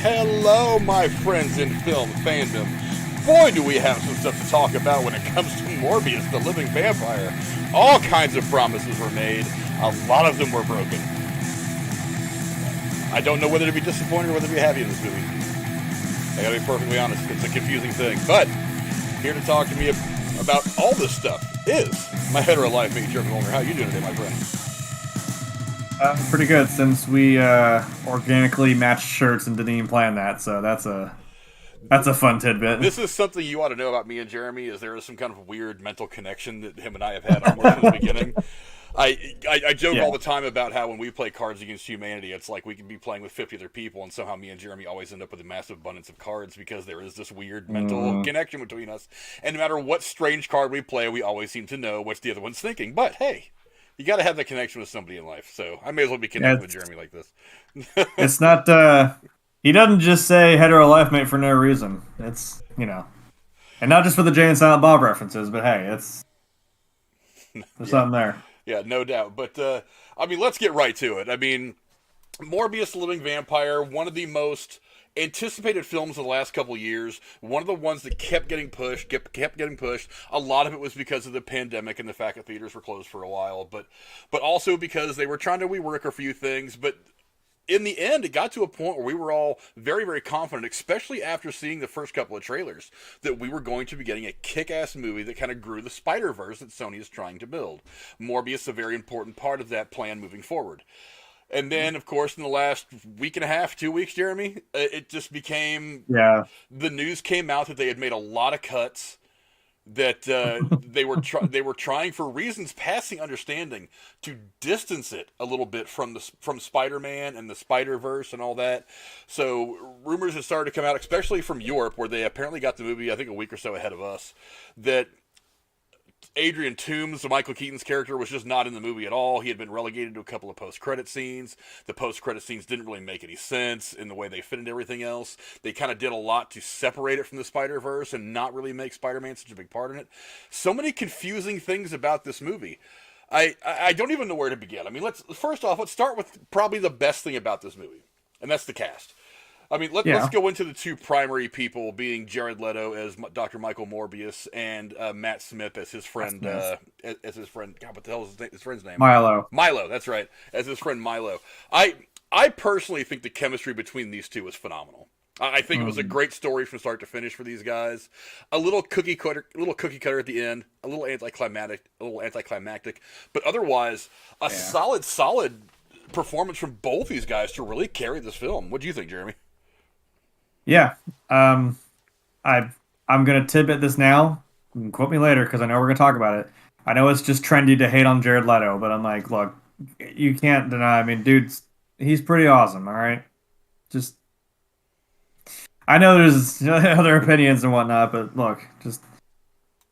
Hello, my friends in film fandom. Boy, do we have some stuff to talk about when it comes to Morbius, the living vampire. All kinds of promises were made. A lot of them were broken. I don't know whether to be disappointed or whether to be happy in this movie. I gotta be perfectly honest, it's a confusing thing. But here to talk to me about all this stuff is my hetero life mate, Jared Leto. How are you doing today, my friend? Pretty good, since we organically matched shirts and didn't even plan that, so that's a fun tidbit. This is something you ought to know about me and Jeremy, is there is some kind of weird mental connection that him and I have had almost from the beginning. I joke all the time about how when we play Cards Against Humanity, it's like we can be playing with 50 other people, and somehow me and Jeremy always end up with a massive abundance of cards because there is this weird mental connection between us. And no matter what strange card we play, we always seem to know what the other one's thinking. But hey, you got to have that connection with somebody in life, so I may as well be connected with Jeremy like this. It's not, he doesn't just say hetero life mate for no reason. It's, and not just for the Jay and Silent Bob references, but hey, there's something there. Yeah, no doubt. But, let's get right to it. Morbius, the Living Vampire, one of the most anticipated films of the last couple of years, one of the ones that kept getting pushed. A lot of it was because of the pandemic and the fact that theaters were closed for a while, but also because they were trying to rework a few things. But in the end, it got to a point where we were all very, very confident, especially after seeing the first couple of trailers, that we were going to be getting a kick-ass movie that kind of grew the Spider-Verse that Sony is trying to build. Morbius, a very important part of that plan moving forward. And then, of course, in the last week and a half, 2 weeks, Jeremy, it just became... Yeah. The news came out that they had made a lot of cuts, that they were trying, for reasons passing understanding, to distance it a little bit from Spider-Man and the Spider-Verse and all that. So rumors had started to come out, especially from Europe, where they apparently got the movie, I think, a week or so ahead of us, that Adrian Toomes, Michael Keaton's character, was just not in the movie at all. He had been relegated to a couple of post-credit scenes. The post-credit scenes didn't really make any sense in the way they fit into everything else. They kind of did a lot to separate it from the Spider-Verse and not really make Spider-Man such a big part in it. So many confusing things about this movie. I don't even know where to begin. Let's start with probably the best thing about this movie, and that's the cast. Let's go into the two primary people, being Jared Leto as Dr. Michael Morbius and Matt Smith as his friend. God, what the hell is his friend's name? Milo. Milo, that's right. As his friend Milo. I personally think the chemistry between these two is phenomenal. I think it was a great story from start to finish for these guys. A little cookie cutter at the end, a little anticlimactic, but otherwise a solid performance from both these guys to really carry this film. What do you think, Jeremy? Yeah. I'm going to tidbit this now. You can quote me later because I know we're going to talk about it. I know it's just trendy to hate on Jared Leto, but I'm like, look, you can't deny. He's pretty awesome, all right? I know there's other opinions and whatnot, but look,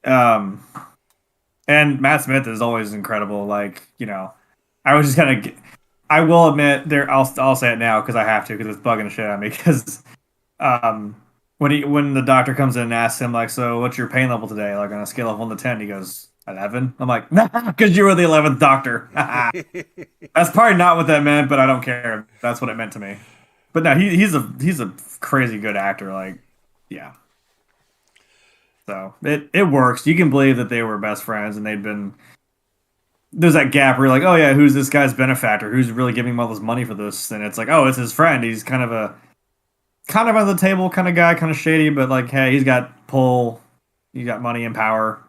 and Matt Smith is always incredible. I was just kind of, I will admit I'll say it now because I have to, because it's bugging the shit out of me. Because when the doctor comes in and asks him, so what's your pain level today? On a scale of 1 to 10, he goes 11. I'm like, nah, because you were the 11th doctor. That's probably not what that meant, but I don't care. That's what it meant to me. But no, he's a crazy good actor. Yeah. So it works. You can believe that they were best friends and there's that gap where you're like, oh yeah, who's this guy's benefactor? Who's really giving him all this money for this? And it's like, oh, it's his friend. He's kind of on the table kind of guy, kind of shady, but hey, he's got pull, he's got money and power.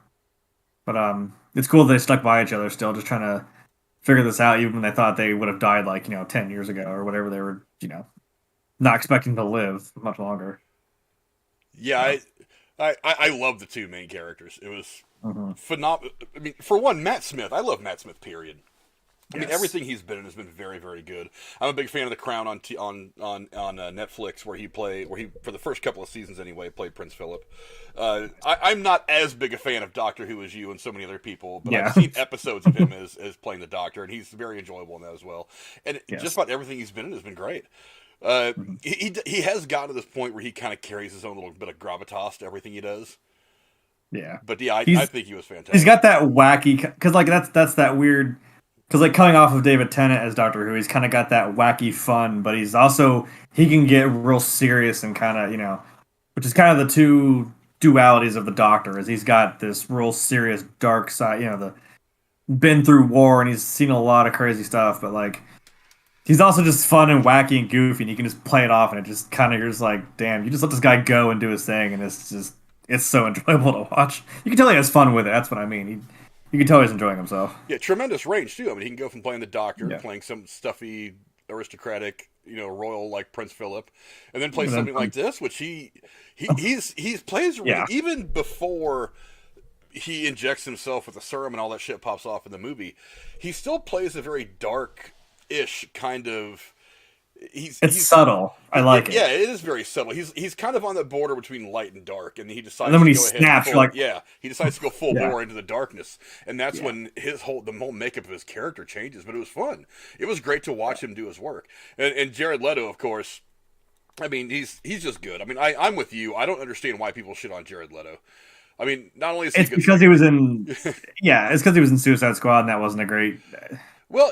But it's cool that they stuck by each other still, just trying to figure this out, even when they thought they would have died 10 years ago or whatever. They were, not expecting to live much longer. Yeah, I love the two main characters. It was phenomenal. For one, Matt Smith. I love Matt Smith, period. Everything he's been in has been very, very good. I'm a big fan of The Crown on Netflix, where he for the first couple of seasons anyway, played Prince Philip. I'm not as big a fan of Doctor Who as you and so many other people, but I've seen episodes of him as playing the Doctor, and he's very enjoyable in that as well. And just about everything he's been in has been great. He has gotten to this point where he kind of carries his own little bit of gravitas to everything he does. Yeah. But I think he was fantastic. He's got that wacky, because that's that weird because like coming off of David Tennant as Doctor Who, he's kind of got that wacky fun, but he can get real serious and kind of which is kind of the two dualities of the Doctor. Is he's got this real serious dark side, the been through war and he's seen a lot of crazy stuff, but like he's also just fun and wacky and goofy, and you can just play it off, and it just kind of you're just like, damn, you just let this guy go and do his thing, and it's so enjoyable to watch. You can tell he has fun with it. That's what I mean. You can tell he's enjoying himself. Yeah, tremendous range too. I mean, he can go from playing the Doctor, Yeah. playing some stuffy aristocratic, royal like Prince Philip, and then play something like this, which he plays Yeah. even before he injects himself with the serum and all that shit pops off in the movie. He still plays a very dark-ish kind of. He's subtle. I like it. Yeah, it is very subtle. He's kind of on the border between light and dark, and he decides. And then when to he go ahead snaps, and you're like, yeah, he decides to go full Yeah. bore into the darkness, and that's when the whole makeup of his character changes. But it was fun. It was great to watch him do his work, and Jared Leto, of course. I mean, he's just good. I mean, I'm with you. I don't understand why people shit on Jared Leto. I mean, not only is he It's because he was in, it's because he was in Suicide Squad, and that wasn't a great. Well,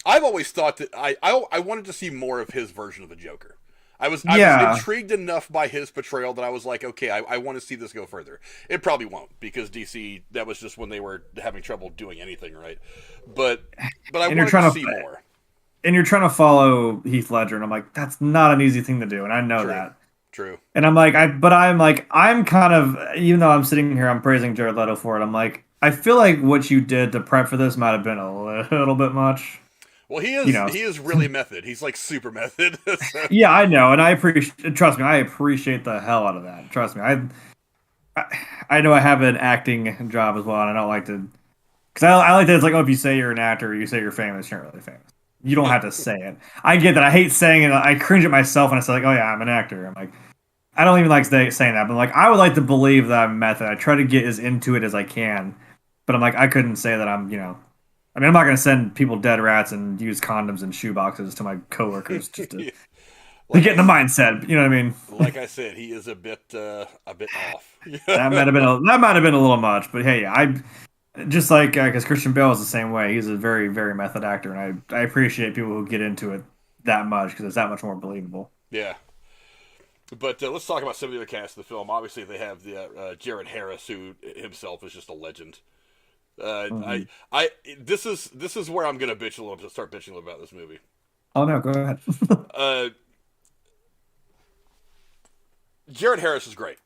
I've always thought that I wanted to see more of his version of the Joker. I was intrigued enough by his portrayal that I was like, okay, I want to see this go further. It probably won't, because DC, that was just when they were having trouble doing anything right. But I wanted to see more. And you're trying to follow Heath Ledger, and I'm like, that's not an easy thing to do, and I know that. True. And I'm like, I'm kind of, even though I'm sitting here, I'm praising Jared Leto for it. I'm like, I feel like what you did to prep for this might have been a little bit much. Well, he is really method. He's like super method. So. Yeah, I know, and I appreciate the hell out of that. Trust me, I know I have an acting job as well, and I don't like to, because I like that it's like, oh, if you say you're an actor, or you say you're famous, you're not really famous. You don't have to say it. I get that. I hate saying it. I cringe at myself when I say like, "Oh yeah, I'm an actor." I'm like, I don't even like saying that. But like, I would like to believe that I'm method. I try to get as into it as I can. But I'm like, I couldn't say that I'm. I mean, I'm not gonna send people dead rats and use condoms and shoe boxes to my coworkers just to get in the mindset. You know what I mean? Like I said, he is a bit off. That might have been a little much. But hey, just like because Christian Bale is the same way. He's a very, very method actor, and I appreciate people who get into it that much because it's that much more believable. Yeah. But let's talk about some of the other cast of the film. Obviously, they have the Jared Harris, who himself is just a legend. This is where I'm gonna start bitching a little about this movie. Oh no, go ahead. Jared Harris is great.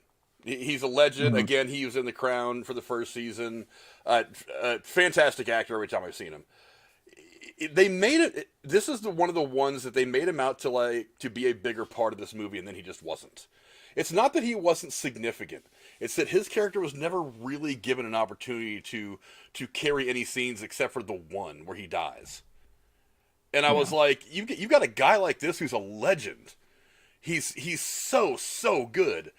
He's a legend. Mm-hmm. Again, he was in The Crown for the first season. Fantastic actor every time I've seen him. They made it. This is one of the ones that they made him out to be a bigger part of this movie, and then he just wasn't. It's not that he wasn't significant. It's that his character was never really given an opportunity to carry any scenes except for the one where he dies. And I was like, you got a guy like this who's a legend. He's so good.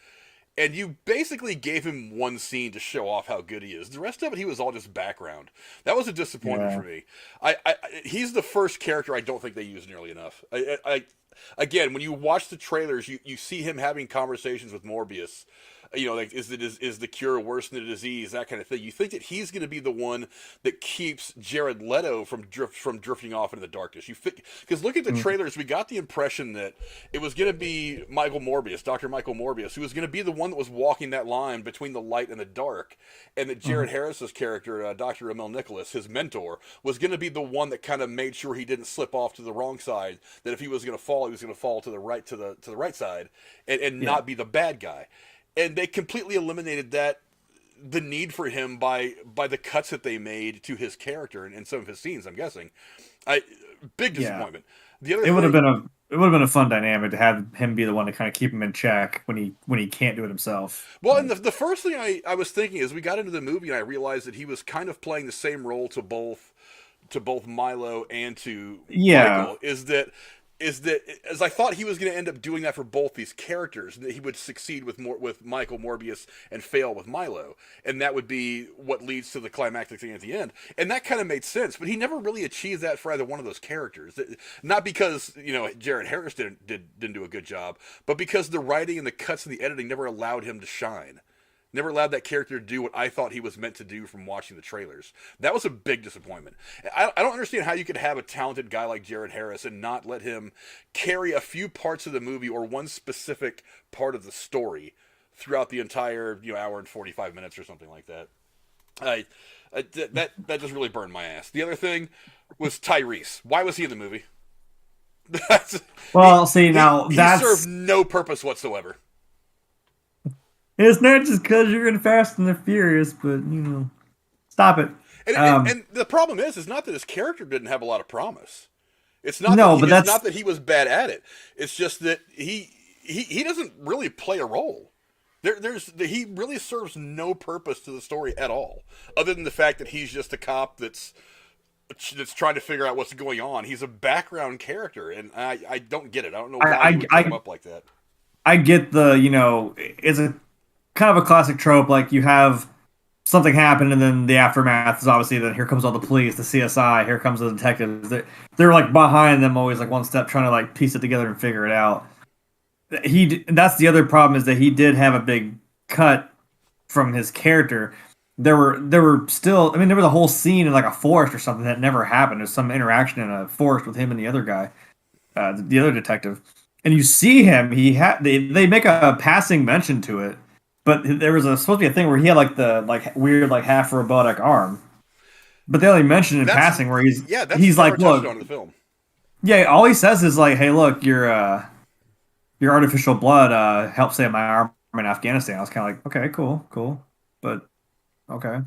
And you basically gave him one scene to show off how good he is. The rest of it, he was all just background. That was a disappointment for me. He's the first character I don't think they use nearly enough. Again, when you watch the trailers, you see him having conversations with Morbius. Like, is the cure worse than the disease? That kind of thing. You think that he's going to be the one that keeps Jared Leto from drifting off into the darkness. Because look at the trailers, we got the impression that it was going to be Dr. Michael Morbius, who was going to be the one that was walking that line between the light and the dark, and that Jared Harris's character, Dr. Emil Nicholas, his mentor, was going to be the one that kind of made sure he didn't slip off to the wrong side. That if he was going to fall, he was going to fall to the right side, and not be the bad guy. And they completely eliminated the need for him by the cuts that they made to his character and some of his scenes. I'm guessing, big disappointment. The other it would have been a fun dynamic to have him be the one to kind of keep him in check when he can't do it himself. Well, and the first thing I was thinking is we got into the movie and I realized that he was kind of playing the same role to both Milo and to Michael. Is that as I thought he was going to end up doing that for both these characters, that he would succeed with Michael Morbius and fail with Milo, and that would be what leads to the climactic thing at the end, and that kind of made sense. But he never really achieved that for either one of those characters. Not because Jared Harris didn't do a good job, but because the writing and the cuts and the editing never allowed him to shine. Never allowed that character to do what I thought he was meant to do from watching the trailers. That was a big disappointment. I don't understand how you could have a talented guy like Jared Harris and not let him carry a few parts of the movie or one specific part of the story throughout the entire hour and 45 minutes or something like that. That just really burned my ass. The other thing was Tyrese. Why was he in the movie? He served no purpose whatsoever. It's not just because you're in Fast and the Furious, but stop it. And the problem is not that his character didn't have a lot of promise. It's not that he was bad at it. It's just that he doesn't really play a role. He really serves no purpose to the story at all, other than the fact that he's just a cop that's trying to figure out what's going on. He's a background character, and I don't get it. I don't know why he would come up like that. I get it's a kind of a classic trope. Like, you have something happen, and then the aftermath is obviously that here comes all the police, the CSI, here comes the detectives. They're like behind them, always like one step, trying to like piece it together and figure it out. That's the other problem, is that he did have a big cut from his character. There were still, there was a whole scene in like a forest or something that never happened. There's some interaction in a forest with him and the other guy, the other detective, and you see him. They make a passing mention to it, but there was supposed to be a thing where he had like the weird half robotic arm, but they only mentioned in passing where he's like, look, on the film. Yeah, all he says is like, hey, look, your artificial blood helped save my arm in Afghanistan. I was kind of like, okay, cool, but okay.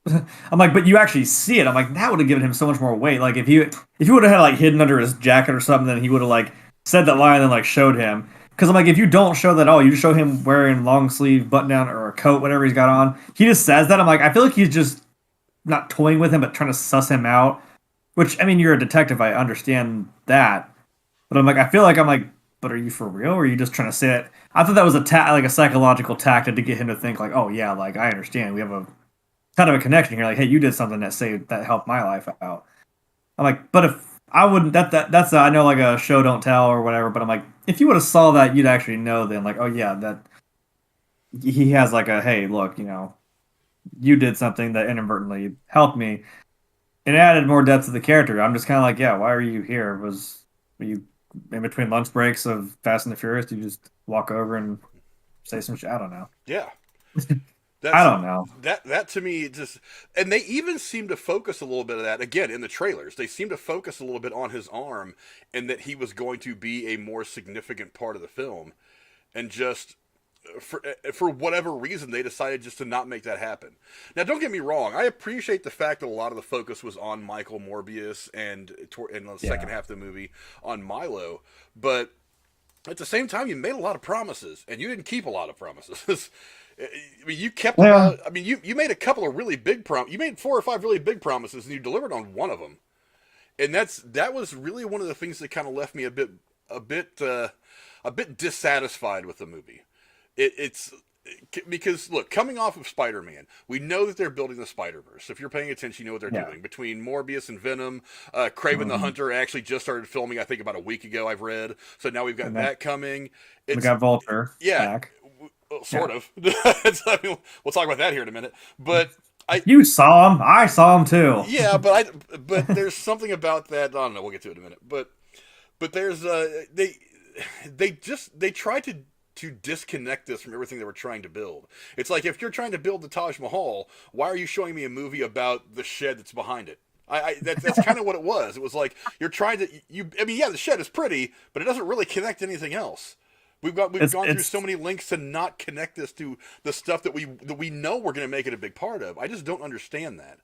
I'm like, but you actually see it. I'm like, that would have given him so much more weight. Like, if he would have had like hidden under his jacket or something, then he would have like said that line and then like showed him. Because I'm like, if you don't show that at all, you just show him wearing long sleeve button down or a coat, whatever he's got on. He just says that. I'm like, I feel like he's just not toying with him, but trying to suss him out. Which, you're a detective, I understand that. But I feel like but are you for real? Or are you just trying to say it? I thought that was a psychological tactic to get him to think like, oh yeah, like I understand. We have a kind of a connection here. Like, hey, you did something that helped my life out. I'm like, but if I wouldn't, that's I know like a show don't tell or whatever. But I'm like, if you would have saw that, you'd actually know then. Like, oh yeah, that he has like a, hey, look, you did something that inadvertently helped me. It added more depth to the character. I'm just kind of like, yeah, why are you here? Were you in between lunch breaks of Fast and the Furious? You just walk over and say some shit? I don't know. Yeah. I don't know. That to me just, and they even seem to focus a little bit of that again in the trailers. They seem to focus a little bit on his arm and that he was going to be a more significant part of the film, and just for whatever reason they decided just to not make that happen. Now, don't get me wrong. I appreciate the fact that a lot of the focus was on Michael Morbius and in the second half of the movie on Milo, but at the same time, you made a lot of promises and you didn't keep a lot of promises. You kept you made a couple of really big you made 4 or 5 really big promises, and you delivered on one of them. And that was really one of the things that kind of left me a bit dissatisfied with the movie. It's because, look, coming off of Spider-Man, we know that they're building the Spider-Verse. If you're paying attention, you know what they're doing. Between Morbius and Venom, Kraven the Hunter actually just started filming, I think, about a week ago, I've read. So now we've got that coming. We got Vulture back. Sort of. We'll talk about that here in a minute. But you saw him. I saw him too. Yeah, but there's something about that. I don't know. We'll get to it in a minute. But there's they tried to disconnect this from everything they were trying to build. It's like, if you're trying to build the Taj Mahal, why are you showing me a movie about the shed that's behind it? That's kind of what it was. It was like, you're trying to the shed is pretty, but it doesn't really connect to anything else. We've gone through so many links to not connect this to the stuff that we know we're going to make it a big part of. I just don't understand that.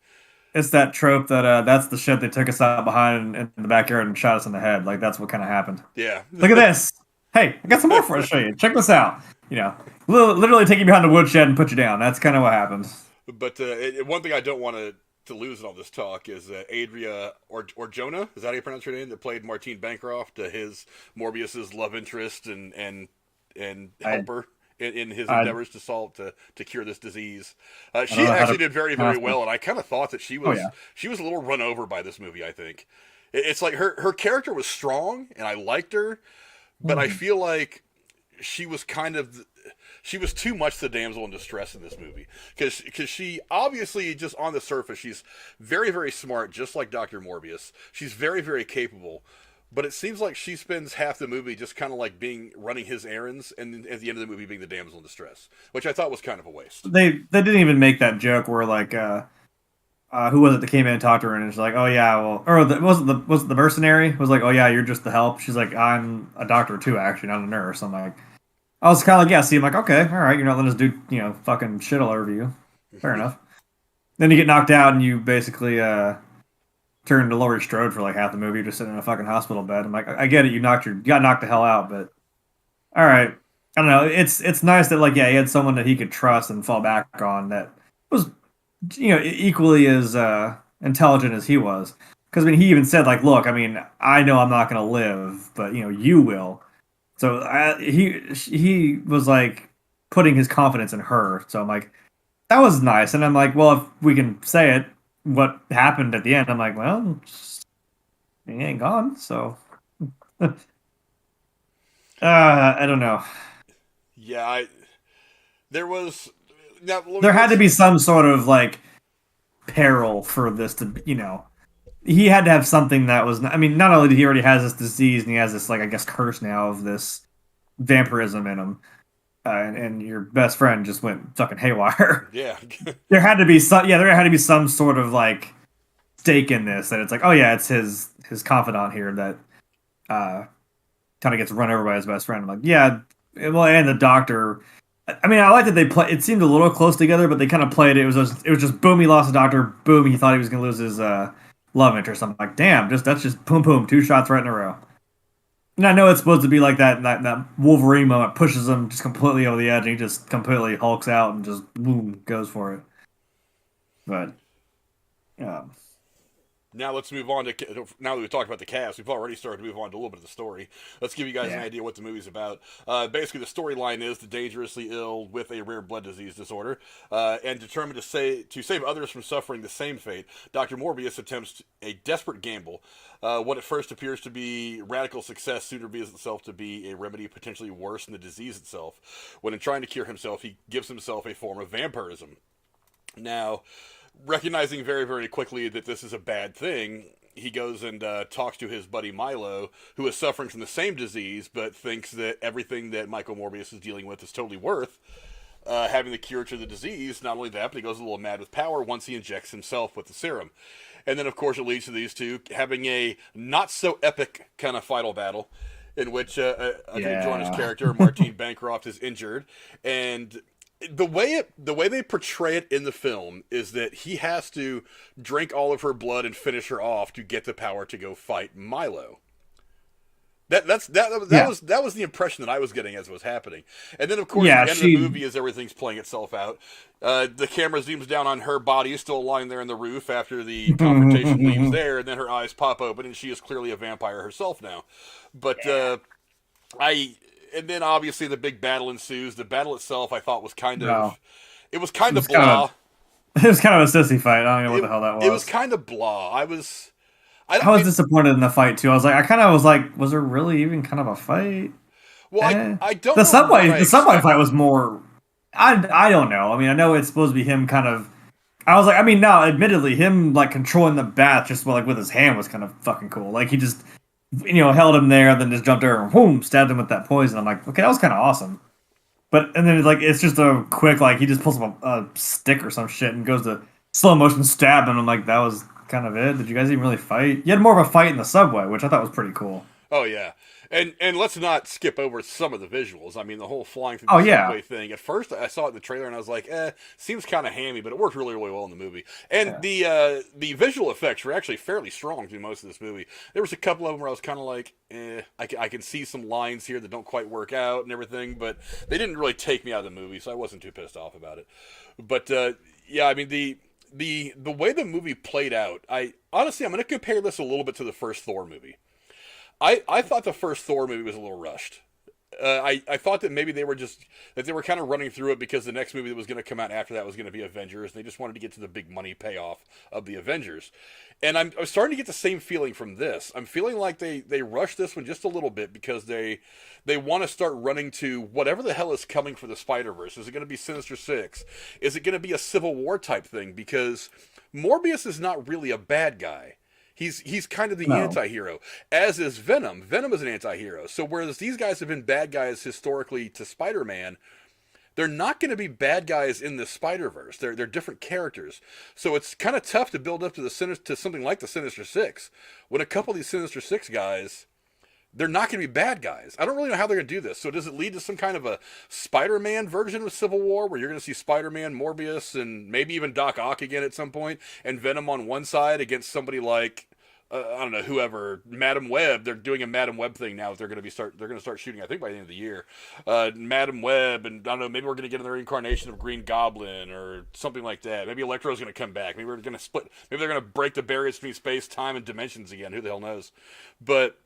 It's that trope that that's the shed they took us out behind in the backyard and shot us in the head. Like, that's what kind of happened. Yeah. Look at this. Hey, I got some more for you to show you. Check this out. Literally take you behind the woodshed and put you down. That's kind of what happens. But one thing I don't want to lose in all this talk is Adria Arjona. Is that how you pronounce her name? That played Martine Bancroft, his Morbius's love interest and helper in his endeavors to cure this disease. She actually did very, very well, and I kind of thought that she was a little run over by this movie. I think it's like her character was strong, and I liked her. But I feel like she was kind of she was too much the damsel in distress in this movie because she obviously just on the surface she's very very smart, just like Dr. Morbius. She's very very capable, but it seems like she spends half the movie just kind of like running his errands, and then at the end of the movie being the damsel in distress, which I thought was kind of a waste. They didn't even make that joke where like who was it that came in and talked to her and it's like, oh yeah, well, or was it the mercenary? It was like, oh yeah, you're just the help. She's like, I'm a doctor too, actually, not a nurse. I'm like, I was kind of like, yeah, see, I'm like, okay, all right, you're not letting this dude, fucking shit all over you. Fair enough. Then you get knocked out and you basically turn to Laurie Strode for like half the movie. You're just sitting in a fucking hospital bed. I'm like, I get it, you got knocked the hell out, but all right. I don't know. It's nice that like, yeah, he had someone that he could trust and fall back on that was equally as intelligent as he was. Because I mean, he even said like, look, I mean, I know I'm not going to live, but you will. So he was like putting his confidence in her. So I'm like, that was nice. And I'm like, well, if we can say it, what happened at the end? I'm like, well, he ain't gone. So I don't know. Yeah, there was. Now, there had to be some sort of like peril for this to, he had to have something that was. I mean, not only did he already has this disease and he has this like I guess curse now of this vampirism in him, and your best friend just went fucking haywire. Yeah, there had to be some. Yeah, there had to be some sort of like stake in this that it's like, oh yeah, it's his confidant here that kind of gets run over by his best friend. I'm like, yeah, well, and the doctor. I mean, I like that they play. It seemed a little close together, but they kind of played it. It was just boom. He lost the doctor. Boom. He thought he was going to lose his love interest. I'm like, damn. That's just boom, boom. 2 shots right in a row. And I know it's supposed to be like that Wolverine moment pushes him just completely over the edge, and he just completely hulks out and just boom goes for it. But yeah. Now let's move on to, now that we've talked about the cast, we've already started to move on to a little bit of the story. Let's give you guys an idea what the movie's about. Basically, the storyline is the dangerously ill with a rare blood disease disorder, and determined to save others from suffering the same fate, Dr. Morbius attempts a desperate gamble. What at first appears to be radical success soon reveals itself to be a remedy potentially worse than the disease itself. When in trying to cure himself, he gives himself a form of vampirism. Now, recognizing very, very quickly that this is a bad thing, he goes and talks to his buddy Milo, who is suffering from the same disease, but thinks that everything that Michael Morbius is dealing with is totally worth having the cure to the disease. Not only that, but he goes a little mad with power once he injects himself with the serum. And then, of course, it leads to these two having a not-so-epic kind of final battle, in which Adria Arjona's character, Martine Bancroft, is injured, and the way they portray it in the film is that he has to drink all of her blood and finish her off to get the power to go fight Milo. That was the impression that I was getting as it was happening. And then, of course, at the end of the movie, as everything's playing itself out, the camera zooms down on her body, still lying there on the roof after the confrontation leaves there, and then her eyes pop open, and she is clearly a vampire herself now. But and then obviously the big battle ensues. The battle itself, I thought, was kind of blah. It was kind of a sissy fight. I don't know what the hell that was. It was kind of blah. I was disappointed in the fight too. I was like, was there really even kind of a fight? Well, I don't. The subway fight was more. I don't know. I mean, I know it's supposed to be him kind of. I was like, I mean, now, admittedly, him like controlling the bat just like with his hand was kind of fucking cool. Like he just. Held him there, then just jumped over and boom, stabbed him with that poison. I'm like, okay, that was kind of awesome. And then it's just a quick, like, he just pulls up a stick or some shit and goes to slow motion stab him. I'm like, that was kind of it. Did you guys even really fight? You had more of a fight in the subway, which I thought was pretty cool. Oh, yeah. And let's not skip over some of the visuals. I mean, the whole flying through the subway thing. At first, I saw it in the trailer and I was like, seems kind of hammy, but it worked really, really well in the movie. And the visual effects were actually fairly strong through most of this movie. There was a couple of them where I was kind of like, I can see some lines here that don't quite work out and everything, but they didn't really take me out of the movie, so I wasn't too pissed off about it. But, yeah, I mean, the way the movie played out, honestly, I'm going to compare this a little bit to the first Thor movie. I thought the first Thor movie was a little rushed. I thought that maybe they were kind of running through it because the next movie that was going to come out after that was going to be Avengers. And they just wanted to get to the big money payoff of the Avengers. And I'm starting to get the same feeling from this. I'm feeling like they rushed this one just a little bit because they want to start running to whatever the hell is coming for the Spider-Verse. Is it going to be Sinister Six? Is it going to be a Civil War type thing? Because Morbius is not really a bad guy. He's kind of the anti-hero, as is Venom. Venom is an anti-hero. So whereas these guys have been bad guys historically to Spider-Man, they're not going to be bad guys in the Spider-Verse. They're different characters. So it's kind of tough to build up to something like the Sinister Six when a couple of these Sinister Six guys, they're not going to be bad guys. I don't really know how they're going to do this. So does it lead to some kind of a Spider-Man version of Civil War where you're going to see Spider-Man, Morbius, and maybe even Doc Ock again at some point, and Venom on one side against somebody like I don't know, whoever, Madam Web. They're doing a Madam Web thing now. They're going to start shooting, I think, by the end of the year. Madam Web, and I don't know, maybe we're going to get another incarnation of Green Goblin or something like that. Maybe Electro's going to come back. Maybe we're going to split. Maybe they're going to break the barriers between space, time, and dimensions again. Who the hell knows? But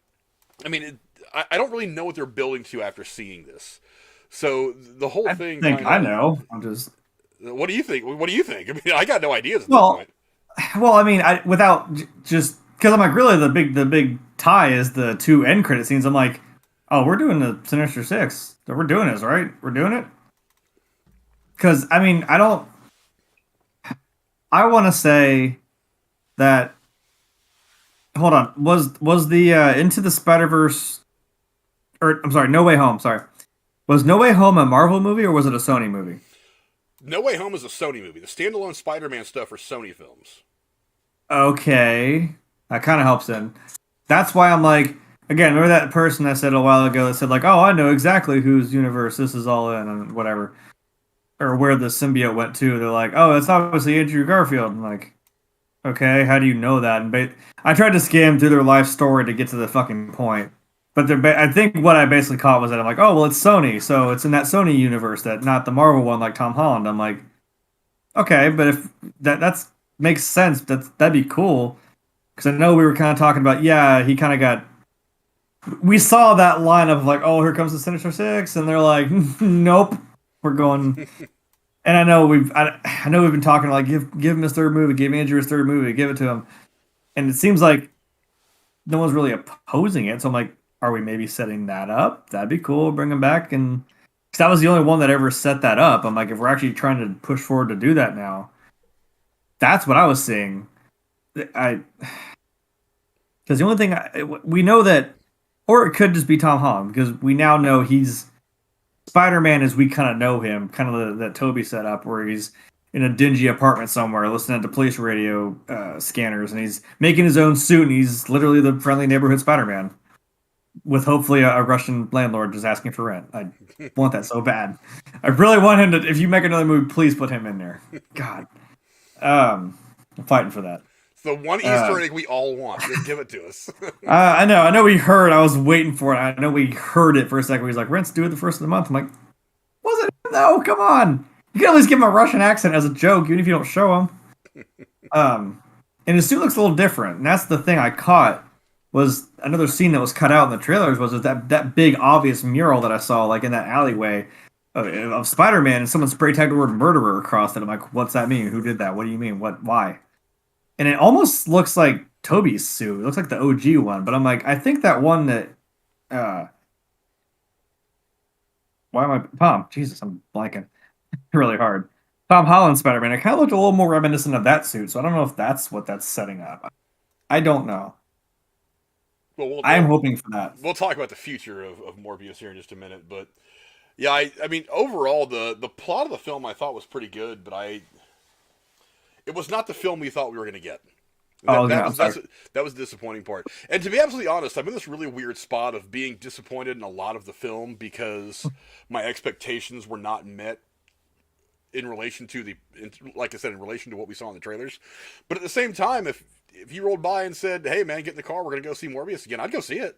I mean, I don't really know what they're building to after seeing this. So the whole thing. I know. I'm just. What do you think? What do you think? I mean, I got no ideas at this point. Well, I mean, without just. Because I'm like, really, the big tie is the 2 end credit scenes. I'm like, oh, we're doing the Sinister Six. So we're doing this, right? We're doing it? Because, I mean, I want to say that... Hold on. Was the Into the Spider-Verse... Or, I'm sorry, No Way Home, sorry. Was No Way Home a Marvel movie or was it a Sony movie? No Way Home is a Sony movie. The standalone Spider-Man stuff are Sony films. Okay. That kind of helps in. That's why I'm like, again, remember that person I said a while ago that said like, oh, I know exactly whose universe this is all in and whatever. Or where the symbiote went to. They're like, oh, it's obviously Andrew Garfield. I'm like, okay, how do you know that? And I tried to skim through their life story to get to the fucking point. But I think what I basically caught was that I'm like, oh, well, it's Sony. So it's in that Sony universe, that not the Marvel one like Tom Holland. I'm like, okay, but if that's makes sense, that'd be cool. Because I know we were kind of talking about, yeah, he kind of got... We saw that line of like, oh, here comes the Sinister Six, and they're like, nope, we're going... And I know we've been talking like, give him his third movie, give Andrew his third movie, give it to him. And it seems like no one's really opposing it, so I'm like, are we maybe setting that up? That'd be cool, bring him back. And because that was the only one that ever set that up. I'm like, if we're actually trying to push forward to do that now, that's what I was seeing. Because the only thing we know that, or it could just be Tom Holland, because we now know he's Spider-Man as we kind of know him, kind of that Toby setup where he's in a dingy apartment somewhere listening to police radio scanners, and he's making his own suit, and he's literally the friendly neighborhood Spider-Man with hopefully a Russian landlord just asking for rent. I want that so bad. I really want him to, if you make another movie, please put him in there. God. I'm fighting for that. It's the one Easter egg we all want. Just give it to us. I know we heard. I was waiting for it. I know we heard it for a second. He's like, rent's due at the first of the month. I'm like, was it? No, come on. You can at least give him a Russian accent as a joke, even if you don't show him. And his suit looks a little different. And that's the thing I caught, was another scene that was cut out in the trailers was that big obvious mural that I saw like in that alleyway of Spider-Man, and someone spray tagged the word murderer across it. I'm like, what's that mean? Who did that? What do you mean? Why? And it almost looks like Toby's suit. It looks like the OG one, but I'm like, I think that one that why am I Tom? Jesus, I'm blanking really hard. Tom Holland Spider-Man. It kind of looked a little more reminiscent of that suit, so I don't know if that's what that's setting up. I don't know. Well, I'm hoping for that. We'll talk about the future of Morbius here in just a minute, but yeah, I mean, overall, the plot of the film I thought was pretty good, but it was not the film we thought we were going to get. That was the disappointing part. And to be absolutely honest, I'm in this really weird spot of being disappointed in a lot of the film because my expectations were not met in relation to like I said, in relation to what we saw in the trailers. But at the same time, if you rolled by and said, "Hey, man, get in the car, we're going to go see Morbius again," I'd go see it.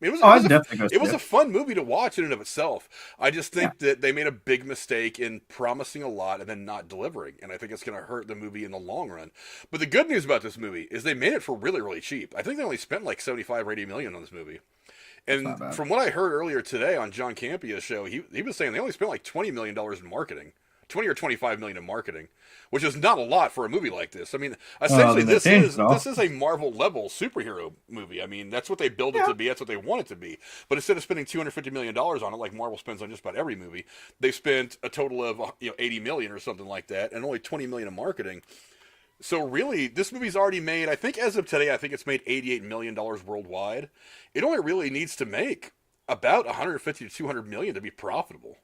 It was a fun movie to watch in and of itself. I just think that they made a big mistake in promising a lot and then not delivering. And I think it's going to hurt the movie in the long run. But the good news about this movie is they made it for really, really cheap. I think they only spent like 75 or 80 million on this movie. That's not And bad. from what I heard earlier today on John Campia's show, he was saying they only spent like $20 million in marketing, 20 or 25 million in marketing, which is not a lot for a movie like this. I mean, Well, essentially then they changed it this all. is a Marvel level superhero movie. I mean, that's what they build it Yeah. to be. That's what they want it to be. But instead of spending $250 million on it, like Marvel spends on just about every movie, they spent a total of 80 million or something like that, and only 20 million in marketing. So really, this movie's already made. I think as of today, I think it's made $88 million worldwide. It only really needs to make about 150 to 200 million to be profitable,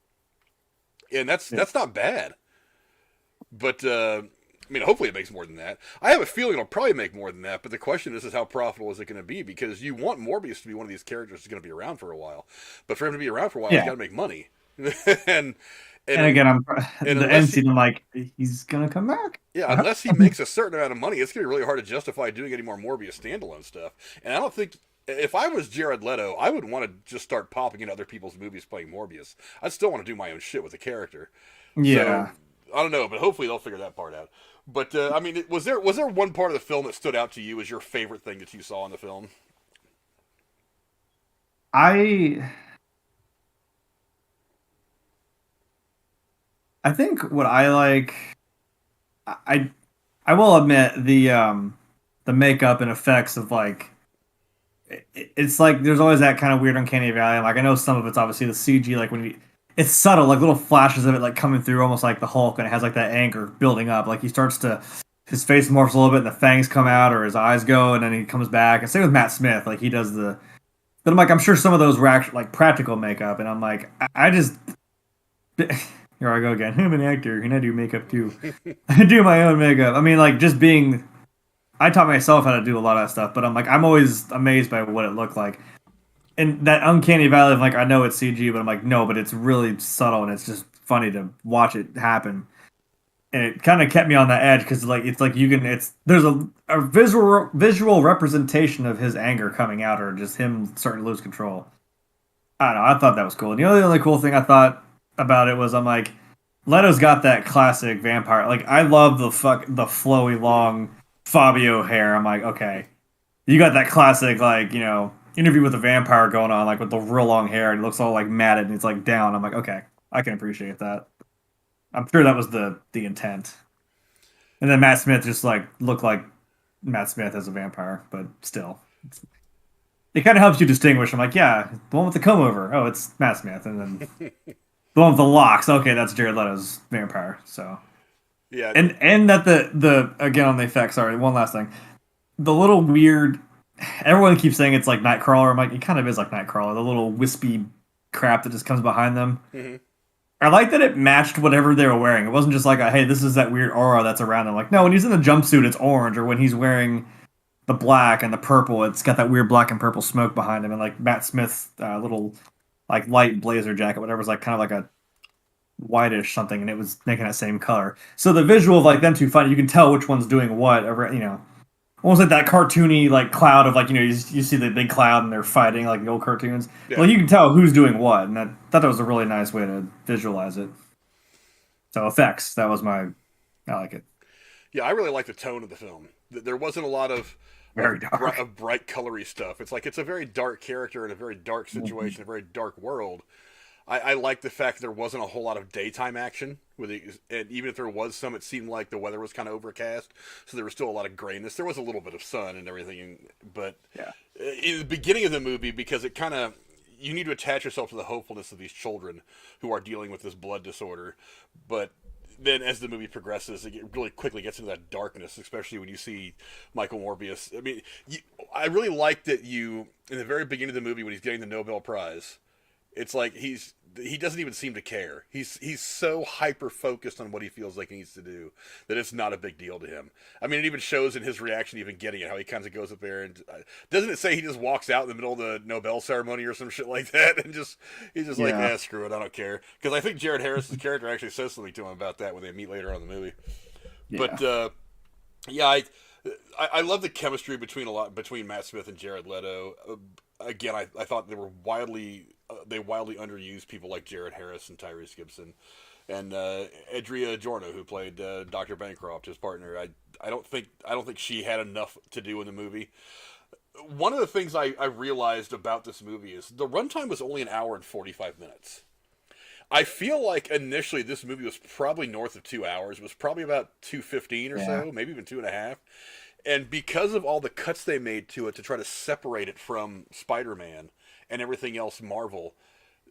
and Yeah. that's not bad. But I mean, hopefully it makes more than that. I have a feeling it'll probably make more than that. But the question is how profitable is it going to be? Because you want Morbius to be one of these characters who's going to be around for a while. But for him to be around for a while, he's got Yeah. to make money. and And and again, I'm and the end scene. I'm like, he's gonna come back. yeah, I hope. unless he makes a certain amount of money, it's going to be really hard to justify doing any more Morbius standalone stuff. And I don't think. If I was Jared Leto, I would want to just start popping in other people's movies playing Morbius. I'd still want to do my own shit with the character. So Yeah. I don't know, but hopefully they'll figure that part out. But I mean, was there one part of the film that stood out to you as your favorite thing that you saw in the film? I I think what I like, I I will admit the makeup and effects of like it's like there's always that kind of weird uncanny valley. Like I know some of it's obviously the CG, like when you it's subtle, like little flashes of it like coming through almost like the Hulk, and it has like that anger building up. Like he starts to his face morphs a little bit and the fangs come out or his eyes go and then he comes back. And same with Matt Smith, like he does the but I'm like I'm sure some of those were actually like practical makeup, and I'm like I just here I go again. I'm an actor and I do makeup too. I do my own makeup. I mean, like just being. I taught myself how to do a lot of that stuff, but I'm like I'm always amazed by what it looked like, and that uncanny valley of like I know it's CG, but I'm like no, but it's really subtle and it's just funny to watch it happen. And it kind of kept me on the edge because like it's like you can it's there's a visual representation of his anger coming out or just him starting to lose control. I don't know. I thought that was cool. And the only cool thing I thought about it was I'm like, Leto's got that classic vampire. Like I love the flowy long Fabio hair. I'm like, okay, you got that classic like interview with a vampire going on like with the real long hair and it looks all like matted and it's like down. I'm like, okay, I can appreciate that. I'm sure that was the intent. And then Matt Smith just like looked like Matt Smith as a vampire, but still, it kind of helps you distinguish. I'm like, yeah, the one with the comb over. Oh, it's Matt Smith, and then the one with the locks. Okay, that's Jared Leto's vampire. So Yeah, and that the again on the effects. Sorry, one last thing. The little weird. Everyone keeps saying it's like Nightcrawler. I'm like, it kind of is like Nightcrawler. The little wispy crap that just comes behind them. hmm I like that it matched whatever they were wearing. It wasn't just like, hey, this is that weird aura that's around them. Like, no, when he's in the jumpsuit, it's orange, or when he's wearing the black and the purple, it's got that weird black and purple smoke behind him. And like Matt Smith's little like light blazer jacket, whatever, was like kind of like a whitish something, and it was making that same color. So the visual of like them two fighting, you can tell which one's doing what. Almost like that cartoony like cloud of like you see the big cloud and they're fighting like the old cartoons. yeah, Well, you can tell who's doing what, and thought that was a really nice way to visualize it. So effects, that was my, I like it. yeah. I really like the tone of the film. There wasn't a lot Very dark. of bright, colory stuff. It's like it's a very dark character in a very dark Mhm. situation, a very dark world. I like the fact that there wasn't a whole lot of daytime action and even if there was some, it seemed like the weather was kind of overcast, so there was still a lot of grayness. There was a little bit of sun and everything, but Yeah. in the beginning of the movie, because it kind of you need to attach yourself to the hopefulness of these children who are dealing with this blood disorder, but then as the movie progresses, really quickly gets into that darkness, especially when you see Michael Morbius. I mean, I really like that you in the very beginning of the movie when he's getting the Nobel Prize. It's like he doesn't even seem to care. He's so hyper focused on what he feels like he needs to do that it's not a big deal to him. I mean, it even shows in his reaction, even getting it, how he kind of goes up there and doesn't it say he just walks out in the middle of the Nobel ceremony or some shit like that, and he's just like, Yeah. screw it, I don't care. Because I think Jared Harris's character actually says something to him about that when they meet later on in the movie. Yeah. But yeah, I love the chemistry between Matt Smith and Jared Leto. Again, I thought they wildly underused people like Jared Harris and Tyrese Gibson, and Adria Arjona, who played Dr. Bancroft, his partner. I don't think she had enough to do in the movie. one of the things I realized about this movie is the runtime was only an hour and 45 minutes. I feel like initially this movie was probably north of 2 hours. It was probably about 2:15 or Yeah. so, maybe even 2.5. And because of all the cuts they made to it to try to separate it from Spider-Man and everything else Marvel,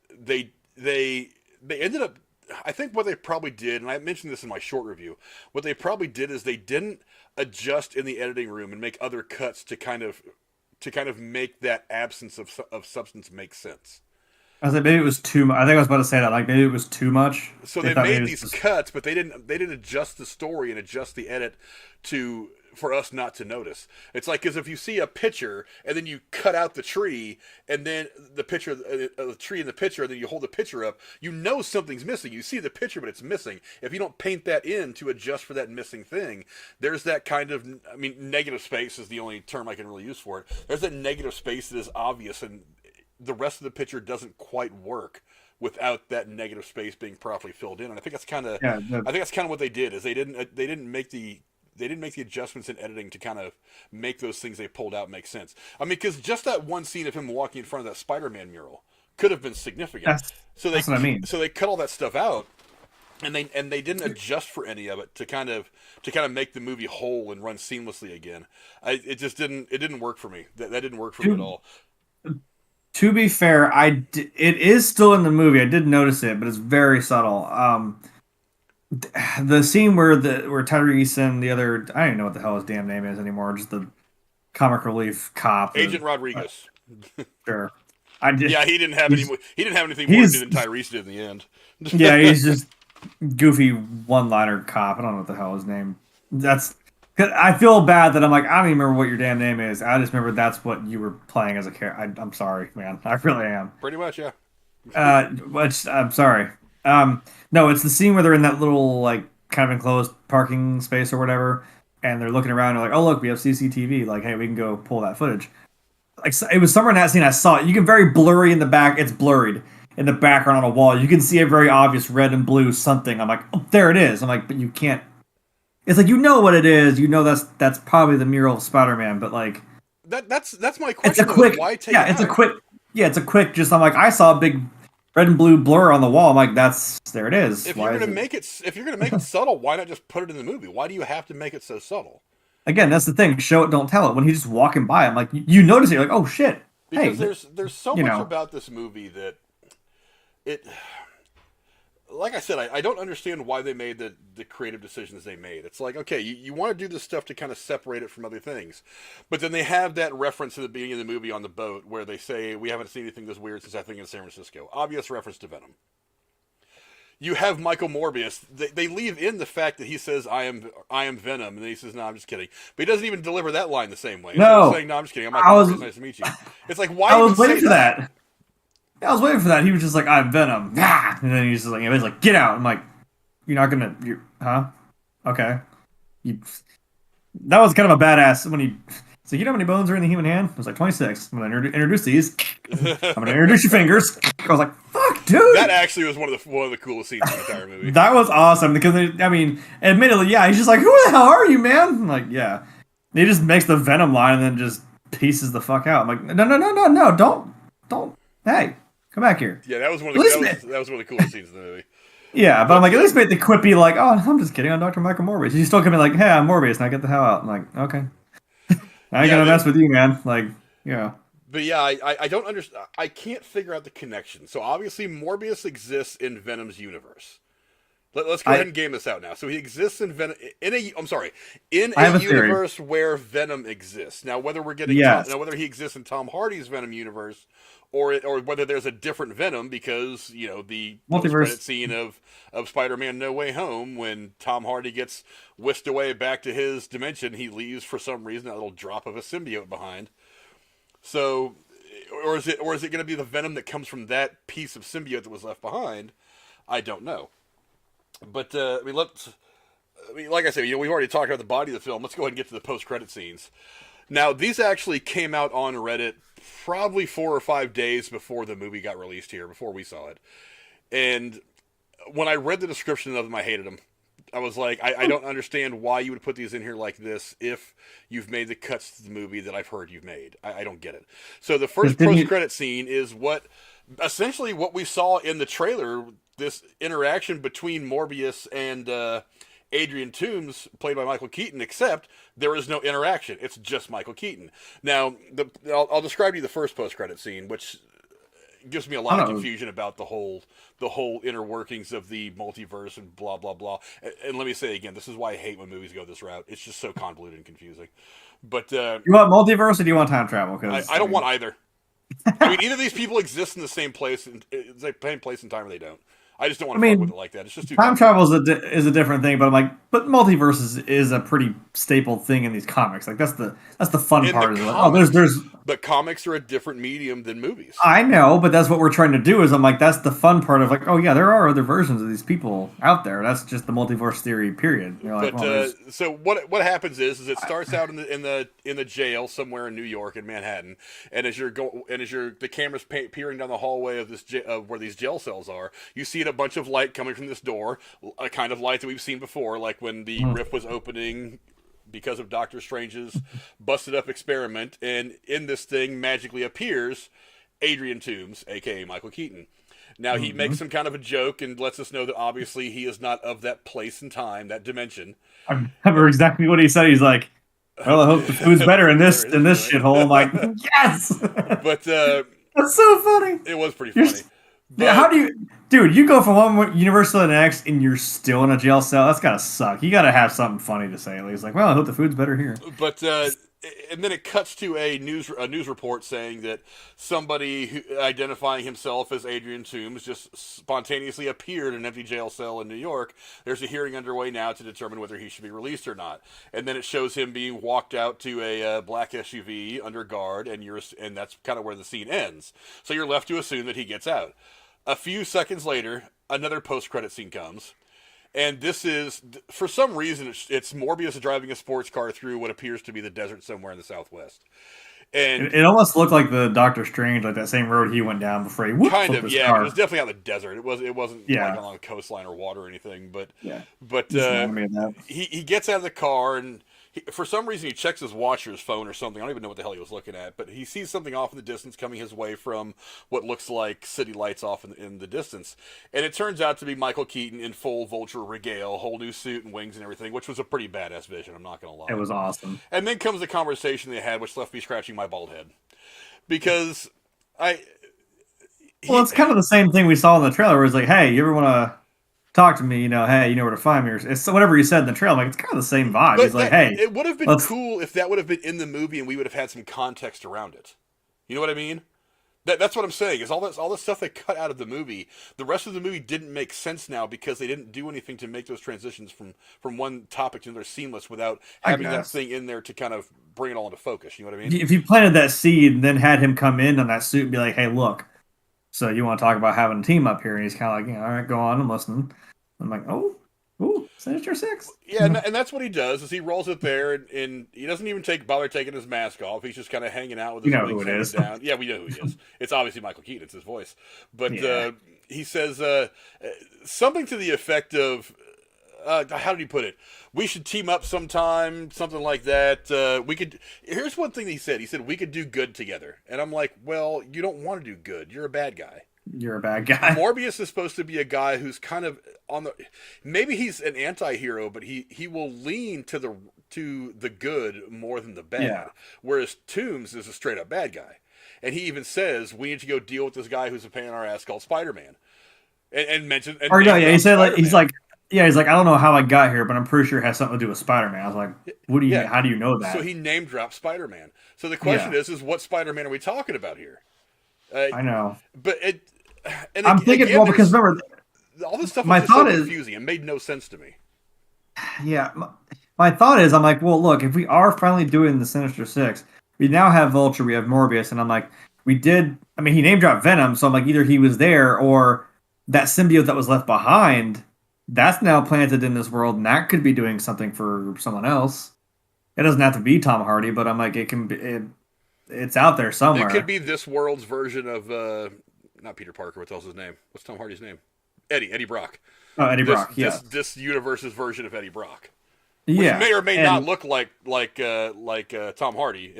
they ended up. I think what they probably did, and I mentioned this in my short review, what they probably did is they didn't adjust in the editing room and make other cuts to kind of make that absence of substance make sense. I was like, maybe it was too much. I think I was about to say that. Like, maybe it was too much. So They they thought maybe it made was these just, cuts, but they didn't adjust the story and adjust the edit to for us not to notice. It's like as if you see a picture and then you cut out the tree and then the picture the tree in the picture and then you hold the picture up, you know something's missing. You see the picture but it's missing. If you don't paint that in to adjust for that missing thing, there's that kind of, I mean, negative space is the only term I can really use for it. There's that negative space that is obvious and the rest of the picture doesn't quite work without that negative space being properly filled in. And I think that's kind of yeah. I think that's kind of what they did is they didn't make the adjustments in editing to kind of make those things they pulled out make sense. I mean, because just that one scene of him walking in front of that Spider-Man mural could have been significant. That's what I mean. So they cut all that stuff out, and they didn't adjust for any of it to kind of make the movie whole and run seamlessly again. It just didn't work for me. That didn't work for me at all. To be fair, it is still in the movie. I did notice it, but it's very subtle. The scene where Tyrese and the other, I don't even know what the hell his damn name is anymore, just the comic relief cop, Agent Rodriguez. Sure. Yeah, he didn't have anything more to do than Tyrese did in the end. Yeah, he's just goofy one-liner cop. I don't know what the hell his name. Cause I feel bad that I'm like, I don't even remember what your damn name is. I just remember that's what you were playing as a character. I'm sorry, man. I really am. Pretty much, yeah. Which I'm sorry. No, it's the scene where they're in that little like kind of enclosed parking space or whatever, and they're looking around and they're like, oh look, we have CCTV. Like, hey, we can go pull that footage. Like, it was somewhere in that scene I saw it. You can very blurry in the back. It's blurred in the background on a wall. You can see a very obvious red and blue something. I'm like, oh, there it is. I'm like, but you can't. It's like, you know what it is. You know that's probably the mural of Spider-Man. But like, that's my question. It's a quick. Why take Yeah, it it's out? a quick. Yeah, it's a quick. Just I'm like, I saw a big red and blue blur on the wall. I'm like, there it is. If you're gonna make it subtle, why not just put it in the movie? Why do you have to make it so subtle? Again, that's the thing. Show it, don't tell it. When he's just walking by, I'm like, you notice it. You're like, oh shit. Because Hey, there's so much about this movie that it. Like I said, I don't understand why they made the creative decisions they made. It's like, okay, you want to do this stuff to kind of separate it from other things. But then they have that reference at the beginning of the movie on the boat where they say, we haven't seen anything this weird since I think in San Francisco. Obvious reference to Venom. You have Michael Morbius. They leave in the fact that he says, I am Venom. And then he says, no, I'm just kidding. But he doesn't even deliver that line the same way. No. Instead of saying, no, I'm just kidding. I'm Michael Morbius. Nice to meet you. It's like, why I was even waiting say for that. I was waiting for that. He was just like, I'm Venom. Ah! And then he's just like, get out. I'm like, you're not gonna, huh? Okay. That was kind of a badass when he. So you know how many bones are in the human hand? I was like 26. I'm gonna introduce these. I'm gonna introduce your fingers. I was like, fuck, dude. That actually was one of the coolest scenes in the entire movie. That was awesome because I mean, admittedly, yeah, he's just like, who the hell are you, man? I'm like, yeah. And he just makes the Venom line and then just pieces the fuck out. I'm like, no, don't. Hey, come back here. Yeah, that was one of the coolest scenes in the movie. Yeah, but I'm like, at least make the quippy like, oh, I'm just kidding, I'm Dr. Michael Morbius. He's still coming like, hey, I'm Morbius, now get the hell out. I'm like, okay. I ain't gonna mess with you, man. Like, yeah. But yeah, I don't understand. I can't figure out the connection. So obviously Morbius exists in Venom's universe. Let's go ahead and game this out now. So he exists in Venom in a universe where Venom exists. Now whether we're getting whether he exists in Tom Hardy's Venom universe or whether there's a different Venom because, you know, the post-credit scene of Spider-Man No Way Home when Tom Hardy gets whisked away back to his dimension, he leaves for some reason a little drop of a symbiote behind. So or is it going to be the Venom that comes from that piece of symbiote that was left behind? I don't know. But like I said, we've already talked about the body of the film. Let's go ahead and get to the post-credit scenes. Now, these actually came out on Reddit probably 4 or 5 days before the movie got released here, before we saw it. And when I read the description of them, I hated them. I was like, I don't understand why you would put these in here like this if you've made the cuts to the movie that I've heard you've made. I don't get it. So the first post-credit scene is essentially what we saw in the trailer, this interaction between Morbius and Adrian Toomes, played by Michael Keaton, except there is no interaction. It's just Michael Keaton. Now, I'll describe to you the first post-credit scene, which gives me a lot of confusion about the whole inner workings of the multiverse and blah blah blah. And let me say again, this is why I hate when movies go this route. It's just so convoluted and confusing. But you want multiverse or do you want time travel? Because I don't want either. I mean, either of these people exist in the same place and time, or they don't. I just don't want to fuck with it like that. It's just too time travel is a different thing, but I'm like, but multiverse is a pretty staple thing in these comics. Like that's the fun part. But comics are a different medium than movies. I know, but that's what we're trying to do. Is I'm like, that's the fun part of like, oh yeah, there are other versions of these people out there. That's just the multiverse theory. Period. You're like, so what happens is it starts out in the jail somewhere in New York in Manhattan, and as the camera's peering down the hallway of this where these jail cells are, you see a bunch of light coming from this door, a kind of light that we've seen before, like when the rift was opening because of Doctor Strange's busted up experiment, and in this thing magically appears Adrian Toomes, aka Michael Keaton. Now he makes some kind of a joke and lets us know that obviously he is not of that place and time, that dimension. I remember exactly what he said. He's like, well, I hope the food's better in this shithole. I'm like, yes! But that's so funny. It was pretty funny. But, how do you... Dude, you go from one universe to the next and you're still in a jail cell? That's gotta suck. You gotta have something funny to say at least. Like, well, I hope the food's better here. But, and then it cuts to a news report saying that somebody identifying himself as Adrian Toomes just spontaneously appeared in an empty jail cell in New York. There's a hearing underway now to determine whether he should be released or not. And then it shows him being walked out to a black SUV under guard, and that's kind of where the scene ends. So you're left to assume that he gets out. A few seconds later, another post-credit scene comes, and this is, for some reason, it's Morbius driving a sports car through what appears to be the desert somewhere in the Southwest. And it almost looked like the Doctor Strange, like that same road he went down before he kind of, yeah. Car. It was definitely out in the desert. It wasn't like along a coastline or water or anything. But he gets out of the car and. For some reason, he checks his watch or his phone or something. I don't even know what the hell he was looking at, but he sees something off in the distance coming his way from what looks like city lights off in the distance. And it turns out to be Michael Keaton in full Vulture regale, whole new suit and wings and everything, which was a pretty badass vision, I'm not going to lie. It was awesome. And then comes the conversation they had, which left me scratching my bald head. Because it's kind of the same thing we saw in the trailer where it's like, hey, you ever want to talk to me, hey, you know where to find me. It's whatever he said in the trailer. Like, it's kind of the same vibe. He's like, hey. It would have been cool if that would have been in the movie and we would have had some context around it. You know what I mean? That's what I'm saying, is all this stuff they cut out of the movie, the rest of the movie didn't make sense now because they didn't do anything to make those transitions from one topic to another seamless without having that thing in there to kind of bring it all into focus. You know what I mean? If you planted that seed and then had him come in on that suit and be like, hey, look, so you want to talk about having a team up here? And he's kind of like, all right, go on, I'm listening. I'm like, ooh, Sinister Six. Yeah, and that's what he does, is he rolls it there, and he doesn't even bother taking his mask off. He's just kind of hanging out with his wings down. Yeah, we know who he is. It's obviously Michael Keaton. It's his voice. But he says something to the effect of, how did he put it? We should team up sometime, something like that. Here's one thing he said. He said, we could do good together. And I'm like, well, you don't want to do good. You're a bad guy. You're a bad guy. Morbius is supposed to be a guy who's kind of maybe he's an anti-hero, but he will lean to the good more than the bad. Yeah. Whereas Toomes is a straight up bad guy. And he even says, we need to go deal with this guy who's a pain in our ass called Spider-Man. And mention he said like he's like, I don't know how I got here, but I'm pretty sure it has something to do with Spider-Man. I was like, how do you know that? So he name dropped Spider-Man. So the question is what Spider-Man are we talking about here? I know. But I'm thinking, because remember, all this stuff was just so confusing. It made no sense to me. Yeah. My thought is, I'm like, well, look, if we are finally doing the Sinister Six, we now have Vulture, we have Morbius, and I'm like, he name dropped Venom, so I'm like, either he was there or that symbiote that was left behind, that's now planted in this world, and that could be doing something for someone else. It doesn't have to be Tom Hardy, but I'm like, it can be. It's out there somewhere. It could be this world's version of not Peter Parker. What's else his name? What's Tom Hardy's name? Eddie Brock. Oh, Eddie this Brock. this Yes. this universe's version of Eddie Brock, which Yeah. may or may not And look like Tom Hardy.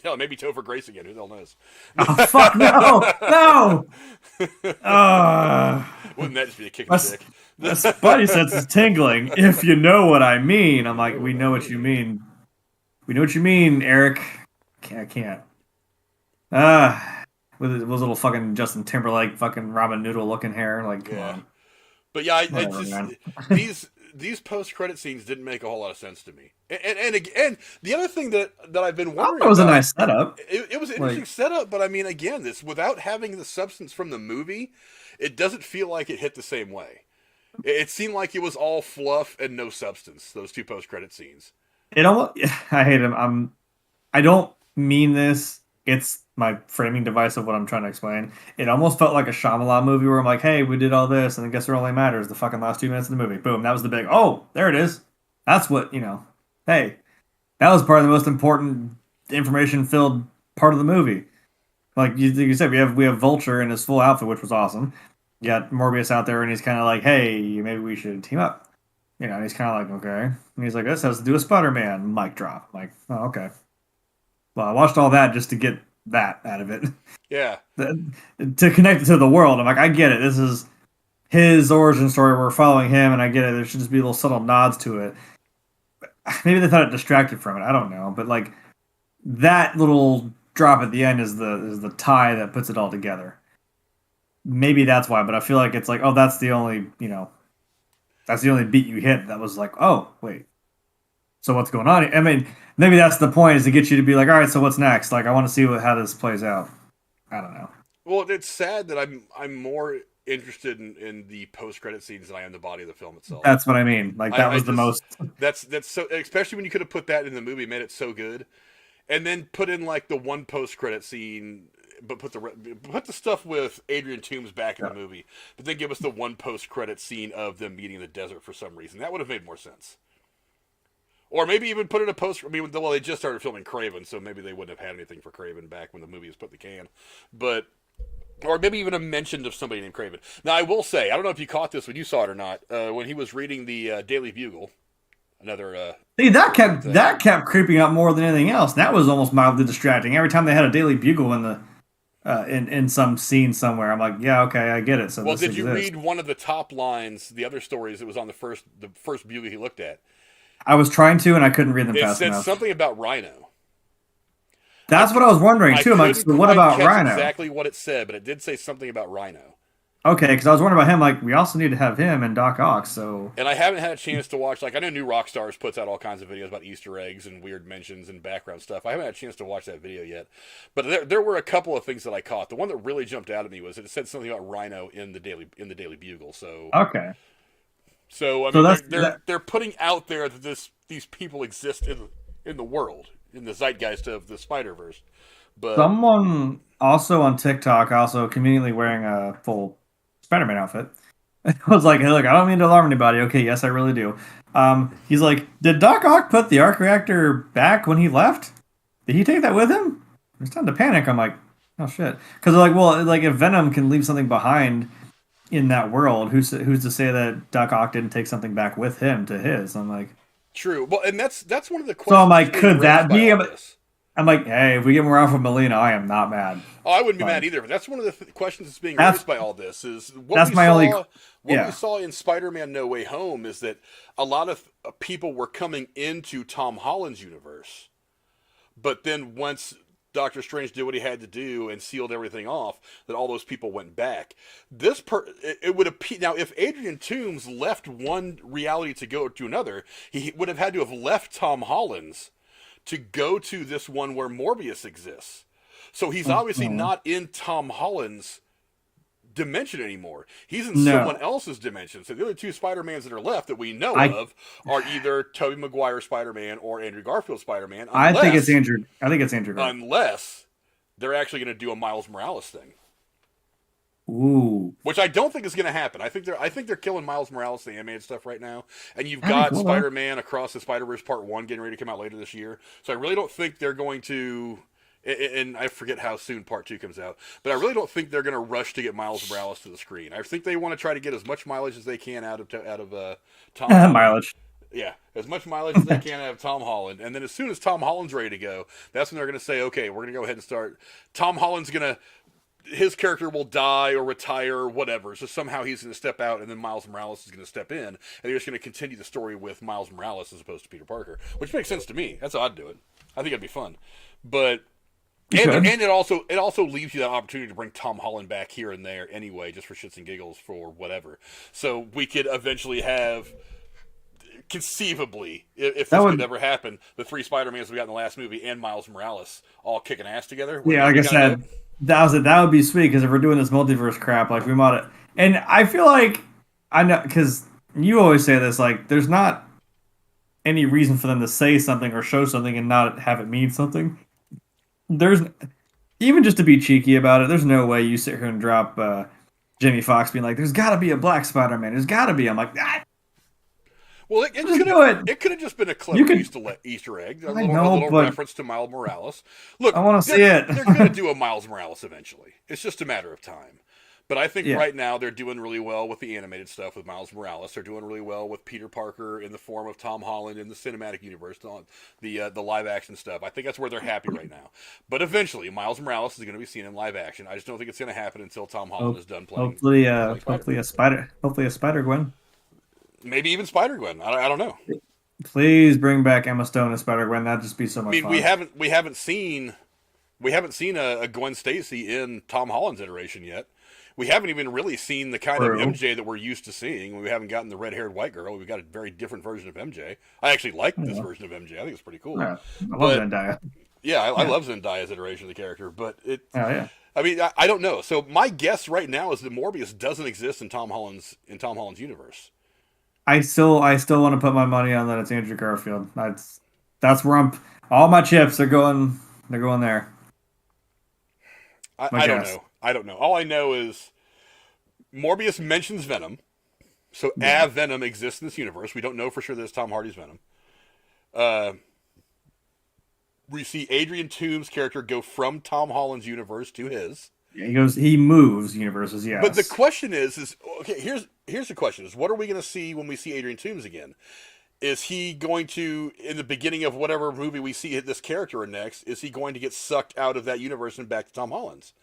Hell, maybe Topher Grace again. Who the hell knows? oh fuck no, no. Wouldn't that just be a kick in My, the dick? my spidey sense is tingling. If you know what I mean, I'm like, we know what you mean. We know what you mean, Eric. I can't. With his little fucking Justin Timberlake, fucking ramen noodle looking hair. Like, come on. But yeah, I Whatever, just man. these post credit scenes didn't make a whole lot of sense to me. And the other thing that I've been I thought wondering that was a about, nice setup. it was an interesting setup, but I mean, again, this without having the substance from the movie, it doesn't feel like it hit the same way. It seemed like it was all fluff and no substance. Those two post credit scenes. It almost. I hate him. I don't mean this. It's my framing device of what I'm trying to explain. It almost felt like a Shyamalan movie where I'm like, hey, we did all this, and then guess what only matters? The fucking last 2 minutes of the movie. Boom. That was the big, oh, there it is. That's what, hey, that was part of the most important information-filled part of the movie. Like you said, we have Vulture in his full outfit, which was awesome. You got Morbius out there, and he's kind of like, hey, maybe we should team up. And he's kind of like, okay. And he's like, this has to do with Spider-Man. Mic drop. I'm like, oh, okay. Well, I watched all that just to get that out of it. Yeah. To connect it to the world. I'm like, I get it. This is his origin story. We're following him, and I get it. There should just be little subtle nods to it. Maybe they thought it distracted from it. I don't know. But like that little drop at the end is the tie that puts it all together. Maybe that's why, but I feel like it's like, oh, that's the only beat you hit that was like, oh, wait. So what's going on? I mean, maybe that's the point, is to get you to be like, all right, so what's next? Like, I want to see how this plays out. I don't know. Well, it's sad that I'm more interested in the post credit scenes than I am the body of the film itself. That's what I mean. Like, that was the most. That's so, especially when you could have put that in the movie, made it so good, and then put in like the one post credit scene, but put the stuff with Adrian Toomes back in the movie, but then give us the one post credit scene of them meeting in the desert for some reason. That would have made more sense. Or maybe even put in a post. I mean, well, they just started filming Craven, so maybe they wouldn't have had anything for Craven back when the movie was put in the can. But, or maybe even a mention of somebody named Craven. Now, I will say, I don't know if you caught this when you saw it or not. When he was reading the Daily Bugle, another. See, that kept creeping up more than anything else. That was almost mildly distracting. Every time they had a Daily Bugle in the in some scene somewhere, I'm like, yeah, okay, I get it. So well, this did you exists. read one of the top lines? The other stories that was on the first Bugle he looked at. I was trying to, and I couldn't read them It fast said enough. something about Rhino. That's what I was wondering too. I'm like, so what about Rhino? Exactly what it said, but it did say something about Rhino. Okay, because I was wondering about him. Like, we also need to have him and Doc Ock. So, and I haven't had a chance to watch. Like, I know New Rockstars puts out all kinds of videos about Easter eggs and weird mentions and background stuff. I haven't had a chance to watch that video yet, but there were a couple of things that I caught. The one that really jumped out at me was it said something about Rhino in the Daily Bugle. So okay. So I mean, they're putting out there that these people exist in the world, in the zeitgeist of the Spider-Verse. But someone also on TikTok, also conveniently wearing a full Spider-Man outfit, was like, "Hey, look, I don't mean to alarm anybody. Okay, yes, I really do." He's like, "Did Doc Ock put the arc reactor back when he left? Did he take that with him?" It's time to panic. I'm like, "Oh shit," because they're like, "Well, like if Venom can leave something behind in that world, who's to say that Doc Ock didn't take something back with him to his?" I'm like, true. Well, and that's one of the questions. So I'm like, could that be? This. I'm like, hey, if we get more Alfred Molina, I am not mad. Oh, I wouldn't be mad either. But that's one of the questions that's being raised by all this. Is what we saw in Spider-Man: No Way Home is that a lot of people were coming into Tom Holland's universe, but then once Doctor Strange did what he had to do and sealed everything off, that all those people went back. It would appear now if Adrian Toomes left one reality to go to another, he would have had to have left Tom Holland's to go to this one where Morbius exists. So he's obviously not in Tom Holland's dimension anymore. He's in someone else's dimension. So the other two Spider-Mans that are left that we know of are either Tobey Maguire Spider-Man or Andrew Garfield Spider-Man. I think it's Andrew. Unless they're actually going to do a Miles Morales thing. Ooh. Which I don't think is going to happen. I think they're killing Miles Morales, the animated stuff right now. And you've got Spider-Man Across the Spider-Verse Part 1 getting ready to come out later this year. So I really don't think they're going to And I forget how soon Part 2 comes out, but I really don't think they're going to rush to get Miles Morales to the screen. I think they want to try to get as much mileage as they can out of Tom Holland. Mileage. Yeah, as much mileage as they can out of Tom Holland, and then as soon as Tom Holland's ready to go, that's when they're going to say, okay, we're going to go ahead and start. Tom Holland's going to his character will die or retire or whatever. So somehow he's going to step out, and then Miles Morales is going to step in, and they're just going to continue the story with Miles Morales as opposed to Peter Parker, which makes sense to me. That's how I'd do it. I think it'd be fun, but and it also leaves you that opportunity to bring Tom Holland back here and there anyway, just for shits and giggles for whatever. So we could eventually have. Conceivably, if this could ever happen, the 3 Spider-Mans we got in the last movie and Miles Morales all kicking ass together. Yeah, like I said, that would be sweet because if we're doing this multiverse crap, like we might. And I feel like I know because you always say this, like there's not any reason for them to say something or show something and not have it mean something. There's even just to be cheeky about it. There's no way you sit here and drop Jamie Foxx being like, "There's got to be a black Spider-Man. There's got to be." I'm like, ah. Well, it could have just been a clever Easter egg, a little reference to Miles Morales. Look, I want to see it. They're going to do a Miles Morales eventually. It's just a matter of time. But I think right now they're doing really well with the animated stuff with Miles Morales. They're doing really well with Peter Parker in the form of Tom Holland in the cinematic universe, the live action stuff. I think that's where they're happy right now. But eventually, Miles Morales is going to be seen in live action. I just don't think it's going to happen until Tom Holland is done playing. Hopefully a Spider-Gwen. Maybe even Spider-Gwen. I don't know. Please bring back Emma Stone as Spider-Gwen. That'd just be so much fun. We haven't seen a Gwen Stacy in Tom Holland's iteration yet. We haven't even really seen the kind of MJ that we're used to seeing. We haven't gotten the red-haired white girl. We've got a very different version of MJ. I actually like this version of MJ. I think it's pretty cool. Yeah, I love Zendaya. Yeah, I love Zendaya's iteration of the character, but I mean, I don't know. So my guess right now is that Morbius doesn't exist in Tom Holland's universe. I still want to put my money on that it's Andrew Garfield. That's where all my chips are going. They're going there. I don't know. I don't know. All I know is Morbius mentions Venom, so Venom exists in this universe. We don't know for sure that it's Tom Hardy's Venom. We see Adrian Toombs' character go from Tom Holland's universe to his. He moves universes, yes. But the question is okay, here's the question is what are we going to see when we see Adrian Toombs again? Is he going to, in the beginning of whatever movie we see this character in next, is he going to get sucked out of that universe and back to Tom Holland's?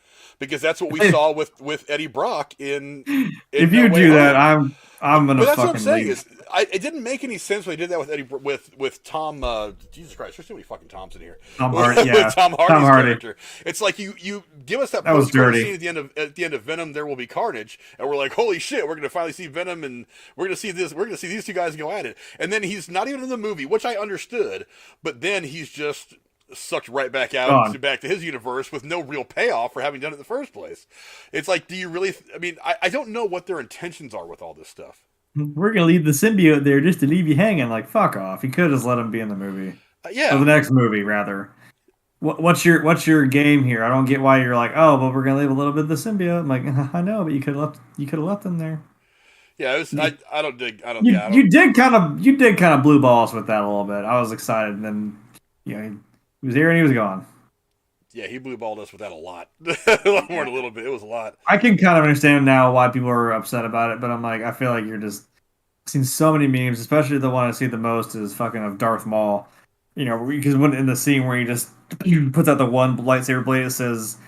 Because that's what we saw with Eddie Brock in if you do that, I'm gonna. But that's what I'm saying is, it didn't make any sense when they did that with Tom. Jesus Christ, there's too many fucking Toms in here. Tom Hardy, yeah. With Tom Hardy's character. It's like you give us that was dirty. Scene at the end of Venom, there will be carnage, and we're like, holy shit, we're gonna finally see Venom, and we're gonna see these two guys go at it, and then he's not even in the movie, which I understood, but then he's just sucked right back out back to his universe with no real payoff for having done it in the first place. It's like, do you really? I mean, I don't know what their intentions are with all this stuff. We're gonna leave the symbiote there just to leave you hanging. Like, fuck off. You could have just let him be in the movie. Yeah, or the next movie rather. What's your game here? I don't get why you're like, oh, but we're gonna leave a little bit of the symbiote. I'm like, I know, but you could have left them there. Yeah, I don't dig. You did kind of blue balls with that a little bit. I was excited, and then he was here and he was gone. Yeah, he blue balled us with that a lot. A lot more than a little bit. It was a lot. I can kind of understand now why people are upset about it, but I'm like, I feel like you're just seen so many memes, especially the one I see the most is fucking of Darth Maul. Because when in the scene where he just puts out the one lightsaber blade, it says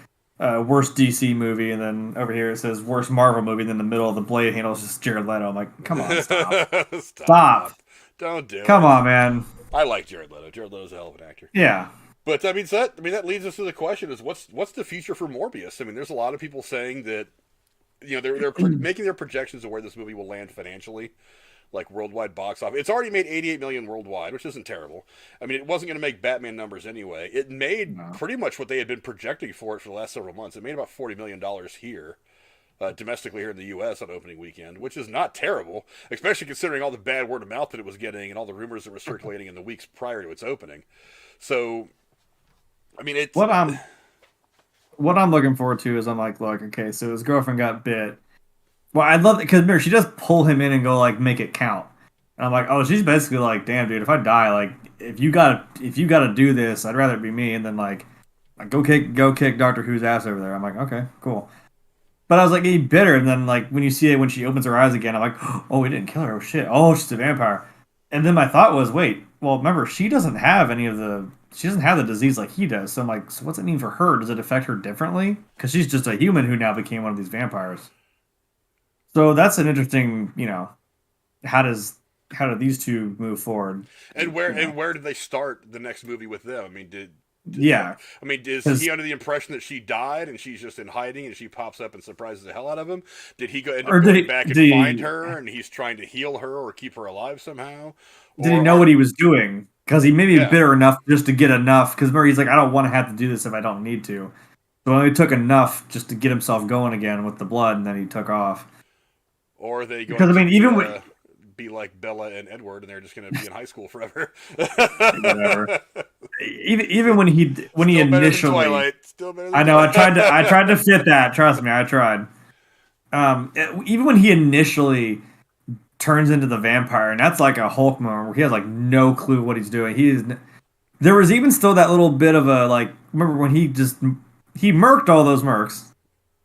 worst DC movie, and then over here it says worst Marvel movie, and then the middle of the blade handle is just Jared Leto. I'm like, come on, stop. Stop. Don't do it. Come on, man. I like Jared Leto. Jared Leto's a hell of an actor. Yeah. But that leads us to the question: is what's the future for Morbius? I mean, there's a lot of people saying that they're making their projections of where this movie will land financially, like worldwide box office. It's already made $88 million worldwide, which isn't terrible. I mean, it wasn't going to make Batman numbers anyway. It made pretty much what they had been projecting for it for the last several months. It made about $40 million here. Domestically here in the U.S. on opening weekend, which is not terrible, especially considering all the bad word of mouth that it was getting and all the rumors that were circulating in the weeks prior to its opening. So, I mean, it's what I'm looking forward to is I'm like, look, okay, so his girlfriend got bit. Well, I'd love it because remember, she does pull him in and go like make it count. And I'm like, oh, she's basically like, damn, dude, if I die, like if you gotta do this, I'd rather it be me. And then like Like, go kick Doctor Who's ass over there. I'm like, okay, cool. But I was like, he bit her, and then like when you see it when she opens her eyes again, I'm like, oh, we didn't kill her. Oh shit. Oh, she's a vampire. And then my thought was, wait, well, remember, she doesn't have the disease like he does. So I'm like, so what's it mean for her? Does it affect her differently? Because she's just a human who now became one of these vampires. So that's an interesting, how does how do these two move forward? And You know, where did they start the next movie with them? I mean, yeah, I mean, is he because under the impression that she died and she's just in hiding and she pops up and surprises the hell out of him? Did he end up or going back and did find he her and he's trying to heal her or keep her alive somehow? did he Or know are what he was doing? Because he maybe yeah, bit her enough just to get enough. Because Murray's like, I don't want to have to do this if I don't need to. So he only took enough just to get himself going again with the blood, and then he took off. or are they going Because I to mean, be like Bella and Edward and they're just going to be in high school forever? whatever. Even when he Still better than initially, Twilight. Still better than I know Twilight. I tried to fit that. Trust me, I tried. Even when he initially turns into the vampire, and that's like a Hulk moment where he has like no clue what he's doing. There was even still that little bit of a like. Remember when he murked all those mercs?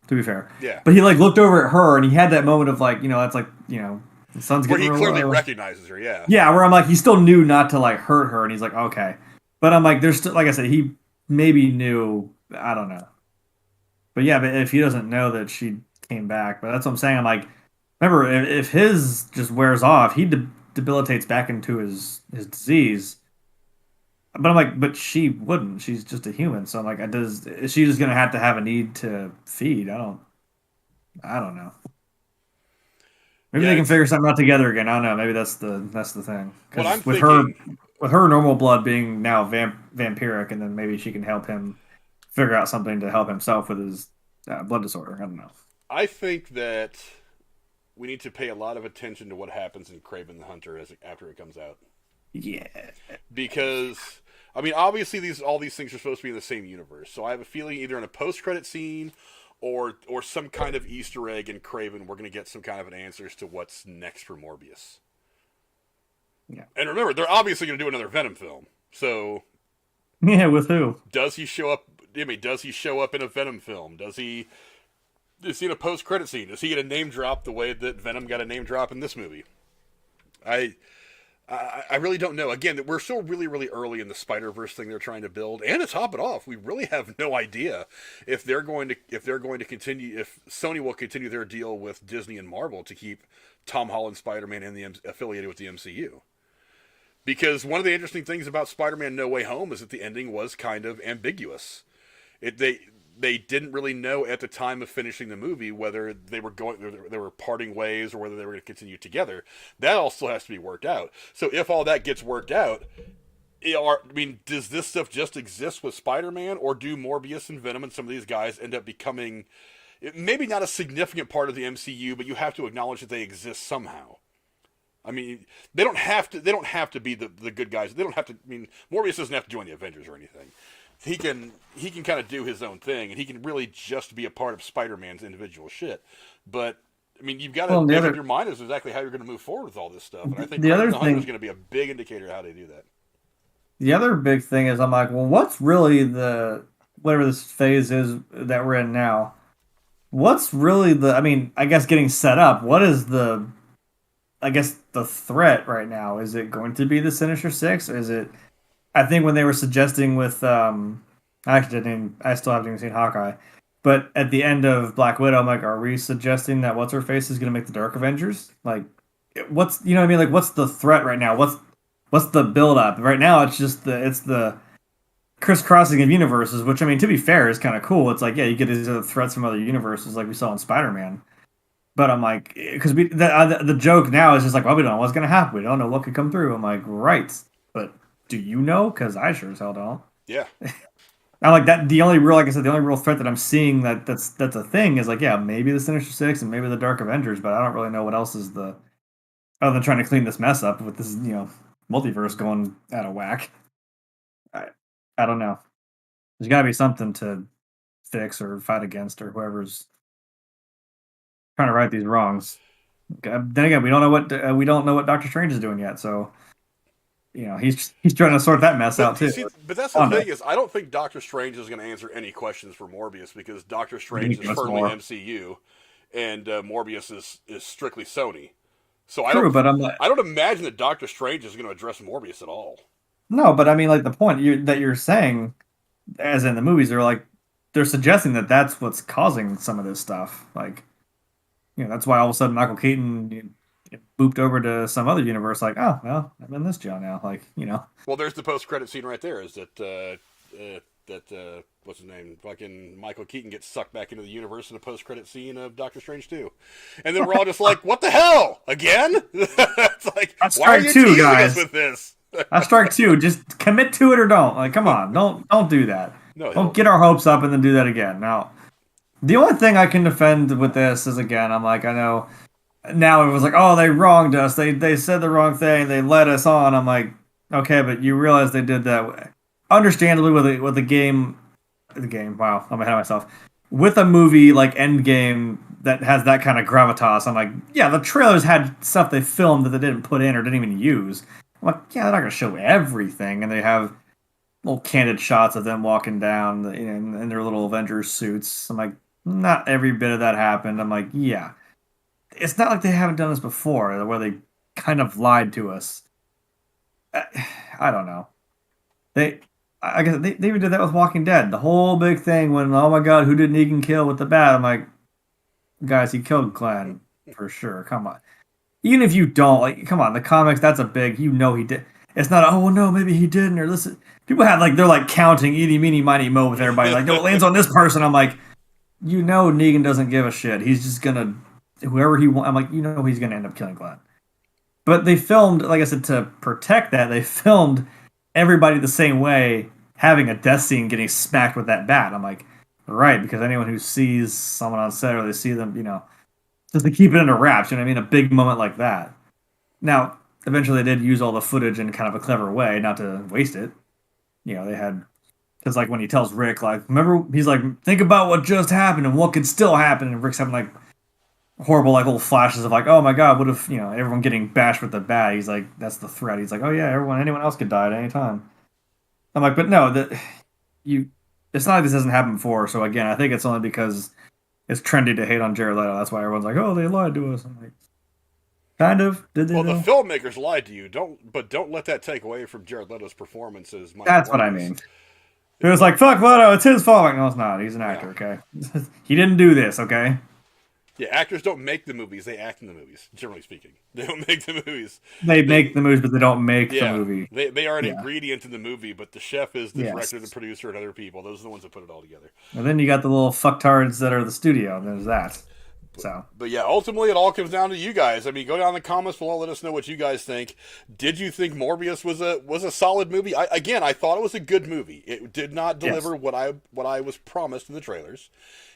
To be fair, Yeah. but he like looked over at her and he had that moment of like, that's like, the sun's Where getting he real clearly low. recognizes her, yeah. Yeah, where I'm like, he still knew not to like hurt her, and he's like, okay, but I'm like, there's still, like I said, he maybe knew. I don't know, but yeah, but if he doesn't know that she came back, but that's what I'm saying. I'm like, remember, if his just wears off, he debilitates back into his disease. But I'm like, but she wouldn't. She's just a human. So I'm like, is she just gonna have to have a need to feed? I don't know. Maybe Yeah, they can it's figure something out together again. I don't know. Maybe that's the thing. what I'm Because thinking. with her normal blood being now vampiric, and then maybe she can help him figure out something to help himself with his blood disorder. I don't know. I think that we need to pay a lot of attention to what happens in Craven the Hunter after it comes out. Yeah. Because I mean, obviously all these things are supposed to be in the same universe. So I have a feeling either in a post credit scene or some kind of Easter egg in Craven, we're going to get some kind of an answer as to what's next for Morbius. Yeah. And remember, they're obviously going to do another Venom film. So Yeah. With who? does he show up? I mean, does he show up in a Venom film? Does he? Is he in a post credit scene? Does he get a name drop the way that Venom got a name drop in this movie? I I really don't know. Again, we're still really, really early in the Spider Verse thing they're trying to build, and to top it off, we really have no idea if they're going to continue if Sony will continue their deal with Disney and Marvel to keep Tom Holland Spider Man in affiliated with the MCU. Because one of the interesting things about Spider Man No Way Home is that the ending was kind of ambiguous. It they didn't really know at the time of finishing the movie whether they were parting ways or whether they were going to continue together. That all still has to be worked out. So if all that gets worked out, does this stuff just exist with Spider-Man, or do Morbius and Venom and some of these guys end up becoming maybe not a significant part of the MCU, but you have to acknowledge that they exist somehow. I mean, they don't have to. They don't have to be the good guys. They don't have to. I mean, Morbius doesn't have to join the Avengers or anything. He can kind of do his own thing, and he can really just be a part of Spider-Man's individual shit. But I mean, you've got to Well, make up your mind as exactly how you're going to move forward with all this stuff. And I think the Kraven other the Hunter is thing, going to be a big indicator of how they do that. the other big thing is I'm like, well, what's really the whatever this phase is that we're in now? What's really the? I mean, I guess getting set up. What is the? I guess the threat right now, is it going to be the Sinister Six? Or is it? I think when they were suggesting with I actually didn't. I still haven't even seen Hawkeye, but at the end of Black Widow, I'm like, are we suggesting that what's her face is going to make the Dark Avengers? Like, what's you know what I mean? Like, what's the threat right now? What's the build up right now? It's the crisscrossing of universes, which I mean, to be fair, is kind of cool. It's like, yeah, you get these other threats from other universes, like we saw in Spider Man. But I'm like, because the joke now is just like, well, we don't know what's gonna happen. We don't know what could come through. I'm like, right, but do you know? Because I sure as hell don't. Yeah, I'm like that. The only real, like I said, the only real threat that I'm seeing that's a thing is like, yeah, maybe the Sinister Six and maybe the Dark Avengers, but I don't really know what else is the other than trying to clean this mess up with this, multiverse going out of whack. I, I don't know. There's got to be something to fix or fight against or whoever's trying to right these wrongs. Then again, we don't know what Doctor Strange is doing yet. So he's trying to sort that mess out But you too. see, but that's the thing is, I don't think Doctor Strange is going to answer any questions for Morbius because Doctor I think Strange he is wants firmly more. MCU, and Morbius is strictly Sony. So I True, don't but I'm like, I don't imagine that Doctor Strange is going to address Morbius at all. no, but I mean, like the point that you're saying, as in the movies, they're suggesting that that's what's causing some of this stuff. Like, that's why all of a sudden Michael Keaton booped over to some other universe. Like, oh well, I'm in this jail now. Like. Well, there's the post credit scene right there. Is that what's his name? Fucking Michael Keaton gets sucked back into the universe in a post credit scene of Doctor Strange 2. And then we're all just like, what the hell? Again? It's like, That's why are strike you two, teasing us guys. with this? That's strike two. Just commit to it or don't. Like, come on, don't do that. No, Don't get our hopes up and then do that again. Now, the only thing I can defend with this is again, I'm like, I know now it was like, oh, they wronged us. They said the wrong thing. They led us on. I'm like, okay, but you realize they did that, understandably, with the game. Wow, I'm ahead of myself. With a movie like Endgame that has that kind of gravitas, I'm like, yeah, the trailers had stuff they filmed that they didn't put in or didn't even use. I'm like, yeah, they're not gonna show everything, and they have little candid shots of them walking down in their little Avengers suits. I'm like, not every bit of that happened. I'm like, yeah, it's not like they haven't done this before, where they kind of lied to us. I don't know. They, I guess they even did that with Walking Dead. The whole big thing when, oh my God, who did Negan kill with the bat? I'm like, guys, he killed Glenn for sure. Come on. Even if you don't, like, come on, the comics, that's a big, he did. It's not, oh, well, no, maybe he didn't, or listen. People have, like, they're like counting eeny, meeny, miny, mo with everybody. Like, no, it lands on this person. I'm like, Negan doesn't give a shit. He's just gonna, whoever he wants, I'm like, he's gonna end up killing Glenn. But they filmed, like I said, to protect that, they filmed everybody the same way, having a death scene getting smacked with that bat. I'm like, right, because anyone who sees someone on set or they see them, just to keep it under wraps, a big moment like that. Now, eventually they did use all the footage in kind of a clever way, not to waste it. They had, because like when he tells Rick, like, remember, he's like, think about what just happened and what could still happen, and Rick's having like horrible like little flashes of like, oh my God, what if everyone getting bashed with the bat? He's like, that's the threat. He's like, oh yeah, anyone else could die at any time. I'm like, but no, it's not like this hasn't happened before. So again, I think it's only because it's trendy to hate on Jared Leto. That's why everyone's like, oh, they lied to us. I'm like, kind of. Did they? Well, the though? filmmakers lied to you. Don't let that take away from Jared Leto's performance as Michael That's what I Morbius. mean. It was like, fuck Leto, it's his fault. Like, no, it's not. He's an actor, okay? He didn't do this, okay? Yeah, actors don't make the movies; they act in the movies. Generally speaking, they don't make the movies. They make the movies, but they don't make the movie. They are an Yeah. ingredient in the movie, but the chef is the Yes. director, the producer, and other people. Those are the ones that put it all together. And then you got the little fucktards that are the studio, and there's that. So, But yeah, ultimately it all comes down to you guys. I mean, go down in the comments below, let us know what you guys think. Did you think Morbius was a solid movie? I thought it was a good movie. It did not deliver what I was promised in the trailers.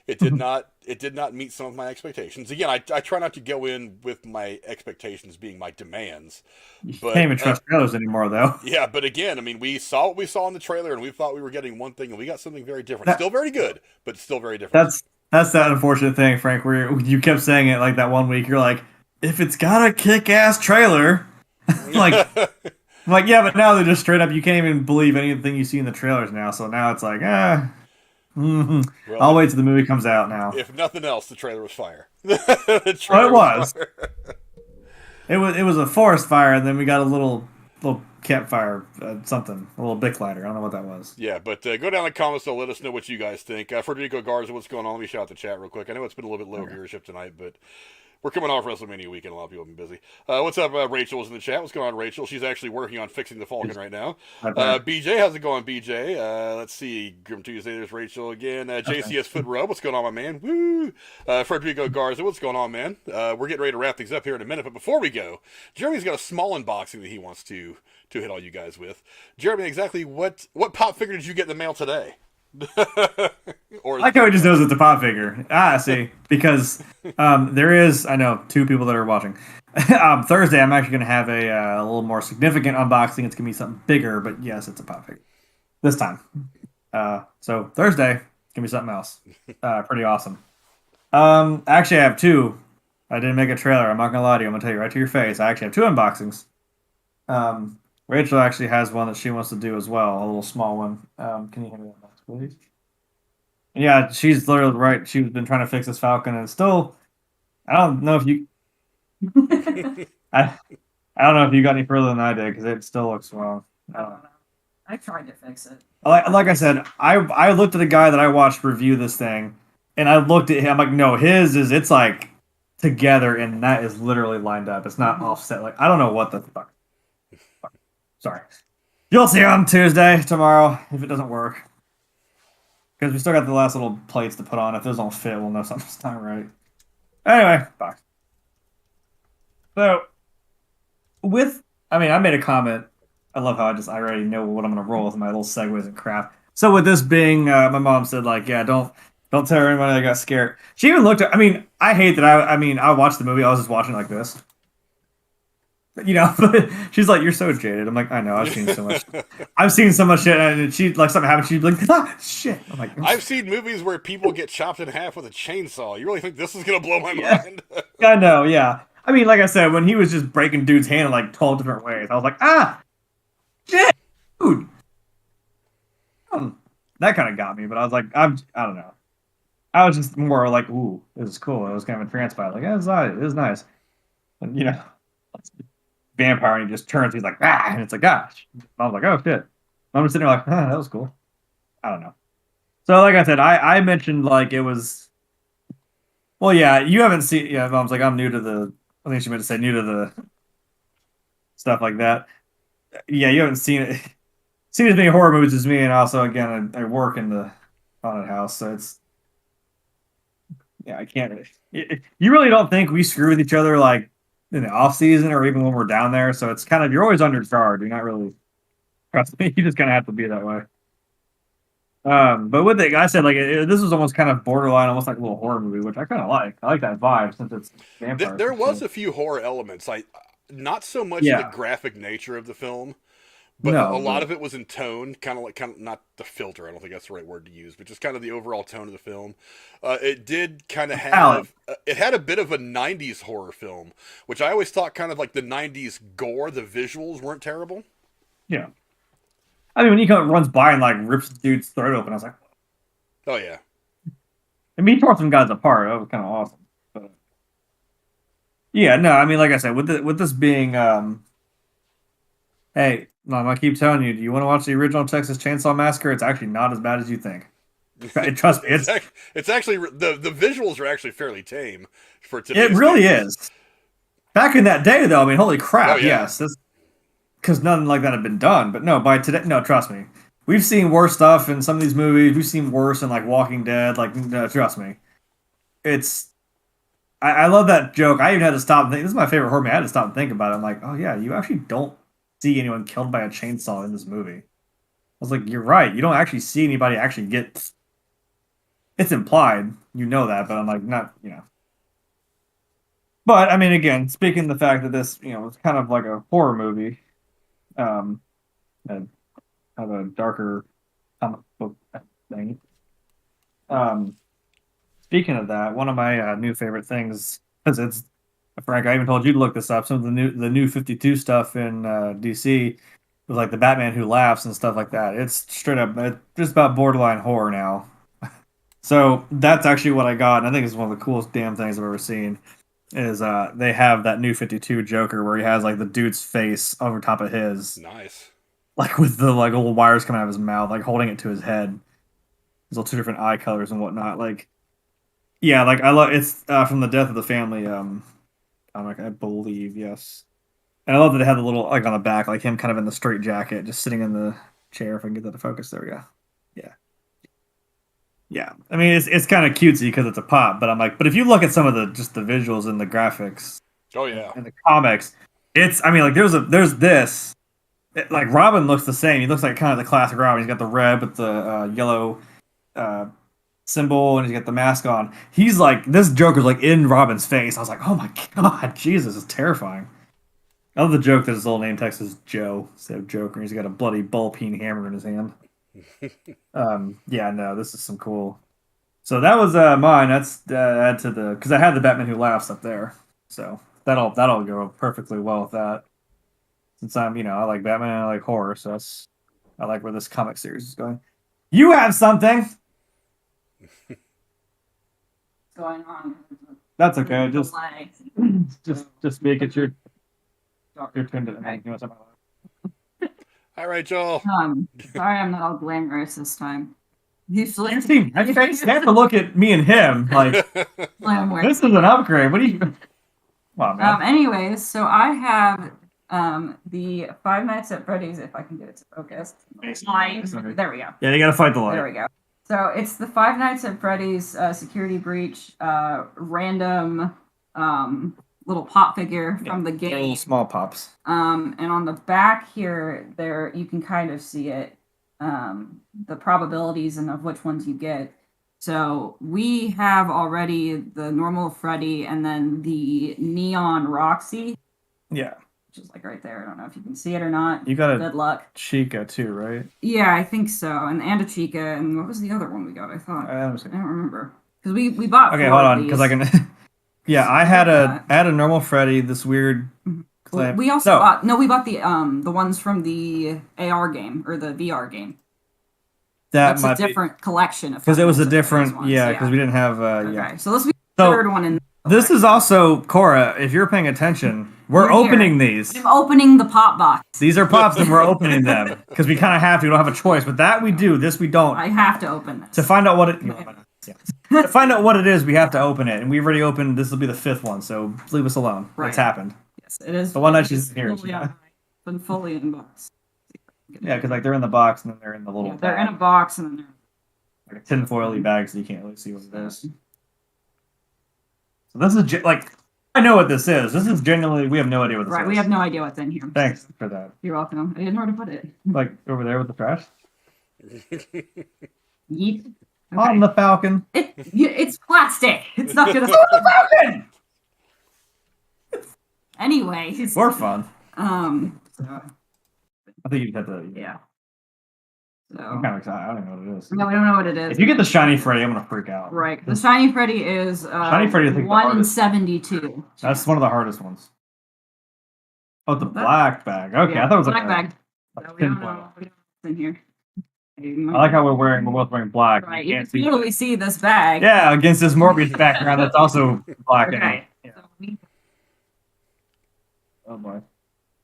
It did not meet some of my expectations. Again, I try not to go in with my expectations being my demands. But can't even trust trailers anymore, though. yeah, but again, I mean, we saw what we saw in the trailer, and we thought we were getting one thing, and we got something very different. Still very good, but still very different. That's that unfortunate thing, Frank, where you kept saying it like that one week. You're like, if it's got a kick-ass trailer, like, I'm like, yeah, but now they're just straight up. You can't even believe anything you see in the trailers now. So now it's like, well, I'll wait till the movie comes out now. If nothing else, the trailer was fire. It was. It was a forest fire, and then we got a little campfire, something, a little Bic lighter. I don't know what that was. Yeah, but go down in the comments and let us know what you guys think. Federico Garza, what's going on? Let me shout out the chat real quick. I know it's been a little bit low viewership tonight, but we're coming off WrestleMania weekend. A lot of people have been busy. What's up, Rachel's in the chat? What's going on, Rachel? She's actually working on fixing the Falcon right now. BJ, how's it going, BJ? Let's see. Grim Tuesday, there's Rachel again. JCS Foot Rub, what's going on, my man? Woo! Federico Garza, what's going on, man? We're getting ready to wrap things up here in a minute, but before we go, Jeremy's got a small unboxing that he wants to hit all you guys with. Jeremy, exactly what pop figure did you get in the mail today? Or I like how he just knows it's a pop figure. See, because there is, I know, 2 people that are watching. Thursday, I'm actually going to have a little more significant unboxing. It's going to be something bigger, but yes, it's a pop figure this time. So Thursday, it's going to be something else. Pretty awesome. Actually, I have 2. I didn't make a trailer. I'm not going to lie to you. I'm going to tell you right to your face. I actually have 2 unboxings. Rachel actually has one that she wants to do as well, a little small one. Can you hand me that box, please? Yeah, she's literally right. She's been trying to fix this Falcon, and still, I don't know if you, I, I don't know if you got any further than I did because it still looks wrong. I don't know. I tried to fix it. Like I said, I looked at a guy that I watched review this thing, and I looked at him. I'm like, no, his is it's like together, and that is literally lined up. It's not offset. Like I don't know what the fuck. Sorry, you'll see on Tuesday tomorrow if it doesn't work. Because we still got the last little plates to put on. If those don't fit, we'll know something's not right. Anyway, bye. So, I made a comment. I love how I already know what I'm going to roll with my little segues and crap. So with this being, my mom said like, yeah, don't tell anybody I got scared. She even looked at, I hate that I watched the movie. I was just watching like this. But she's like, "You're so jaded." I'm like, "I know. I've seen so much. I've seen so much shit." And she like something happened. She'd be like, "Ah, shit." I'm like, I've seen movies where people get chopped in half with a chainsaw. You really think this is gonna blow my mind? I know. Yeah. Like I said, when he was just breaking dude's hand in like 12 different ways, I was like, "Ah, shit, dude." That kind of got me, but I was like, I don't know. I was just more like, "Ooh, this is cool." I was kind of entranced by it. Like, yeah, it was nice. And vampire, and he just turns. He's like, ah, and it's like, gosh. I was like, oh shit. I'm just sitting there like, that was cool. I don't know. So, like I said, I mentioned like it was. Well, yeah, you haven't seen. Yeah, Mom's like, I'm new to the. I think she meant to say new to the stuff like that. Yeah, you haven't seen it. Seen as many horror movies as me, and also again, I work in the haunted house, so it's. Yeah, I can't. You really don't think we screw with each other like in the off season or even when we're down there. So it's kind of you're always under guard. You're not really trust me. You just kind of have to be that way. But with it, I said like this was almost kind of borderline, almost like a little horror movie, which I kind of like. I like that vibe since it's vampires. There was a few horror elements. Not so much in the graphic nature of the film, but a lot of it was in tone, kind of not the filter. I don't think that's the right word to use, but just kind of the overall tone of the film. It did kind of have it had a bit of a '90s horror film, which I always thought kind of like the '90s gore. The visuals weren't terrible. Yeah, when he runs by and like rips the dude's throat open, I was like, oh yeah. And he tore some guys apart. That was kind of awesome. But, yeah, no, like I said, with this being, hey, Mom, I keep telling you, do you want to watch the original Texas Chainsaw Massacre? It's actually not as bad as you think. Trust me, it's actually the visuals are actually fairly tame for today. It really is. Back in that day, though, holy crap! Oh, yeah. Yes, because nothing like that had been done. But no, by today, no, trust me, we've seen worse stuff in some of these movies. We've seen worse in like Walking Dead. Like, no, trust me, it's. I love that joke. I even had to stop and think. This is my favorite horror movie. I had to stop and think about it. I'm like, oh yeah, you actually don't see anyone killed by a chainsaw in this movie. I was like, you're right. You don't actually see anybody actually get. It's implied, that, but I'm like, not, But again, speaking of the fact that this, it's kind of like a horror movie, and have a darker comic book thing. Speaking of that, one of my new favorite things, because it's Frank, I even told you to look this up. Some of the new 52 stuff in DC with like the Batman Who Laughs and stuff like that. It's straight up, it's just about borderline horror now. So that's actually what I got, and I think it's one of the coolest damn things I've ever seen. Is they have that new 52 Joker where he has like the dude's face over top of his, nice, like with the like little wires coming out of his mouth, like holding it to his head. There's all two different eye colors and whatnot. Like, yeah, like I love it's from the Death of the Family comic, I believe, yes. And I love that they have the little like on the back, like him kind of in the straight jacket, just sitting in the chair. If I can get that to focus, there we go. Yeah. Yeah, it's kind of cutesy because it's a pop, but I'm like, but if you look at some of the visuals and the graphics, oh yeah, and the comics, it's like there's this, like Robin looks the same. He looks like kind of the classic Robin. He's got the red with the yellow symbol, and he's got the mask on. He's like this Joker's like in Robin's face. I was like, oh my god, Jesus, it's terrifying. I love the joke that his little name text is Joe instead of Joker. He's got a bloody ball-peen hammer in his hand. Yeah, no, this is some cool. So that was mine. That's add to the because I had the Batman Who Laughs up there, so that'll go perfectly well with that. since I'm, I like Batman and I like horror, so I like where this comic series is going. You have something. What's going on? That's okay. Delay. Just make it your turn to Okay. you want something? All right, Joel. Sorry, I'm not all glamorous this time. Usually, You see, I have to look at me and him like glamorous. this is an upgrade. What do you? Come on, man. Anyways, so I have the Five Nights at Freddy's. If I can get it to focus. There we go. Yeah, you gotta fight the light. There we go. So it's the Five Nights at Freddy's security breach, random little pop figure from the They're little game. small pops. And on the back here, there you can kind of see it, the probabilities and of which ones you get. So we have already the normal Freddy and then the neon Roxy, Yeah, which is like right there. I don't know if you can see it or not. you got a Good luck. Chica too, right? Yeah, I think so. And a Chica. And what was the other one we got? I thought. I don't remember. Because we bought. Okay, 4 hold of on, because these. I can. Yeah, I had a normal Freddy. This weird. Clamp. We also bought. No, we bought the ones from the AR game or the VR game. That That's might a different collection of. because it was a Five Nights at Freddy's different. ones, Yeah, because we didn't have. Okay, Yeah. so this will be So, the third one in. This is also Cora. If you're paying attention, we're You're here. opening these. I'm opening the pop box. These are pops, and we're opening them because we kind of have to. We don't have a choice. But that we do. This we don't. I have to open this. To find out what it. To find out what it is, we have to open it, and we've already opened. This will be the 5th one, so leave us alone. Right. It's happened. Yes, it is. The one that it's she's here, fully yeah. un- Been fully unboxed. Yeah, because like they're in the box and then they're in the little. Yeah, they're in a box and then like a tinfoily bag, so you can't really see what it is. So this is like, I know what this is. This is genuinely, we have no idea what this right. is. We have no idea what's in here. Thanks for that. You're welcome. I didn't know where to put it. Like over there with the trash. Yeet. On the Falcon. It's plastic. It's not gonna. Falcon. Anyways. More fun. So, I think you'd have to. yeah. I'm So. kind of excited. I don't know what it is. No, we don't know what it is. If you get the shiny Freddy, I'm gonna freak out. Right. The Shiny Freddy is Shiny Freddy, I think, the 1 in hardest. 72. That's one of the hardest ones. Oh, the black bag. Okay, Yeah, I thought it was black like bag. like So we don't tinfoil. know what's in here. I like how we're both wearing black. Right. You You can't can see. totally see this bag. Yeah, against this Morbius background that's also black. Okay. Yeah. So we- Oh boy.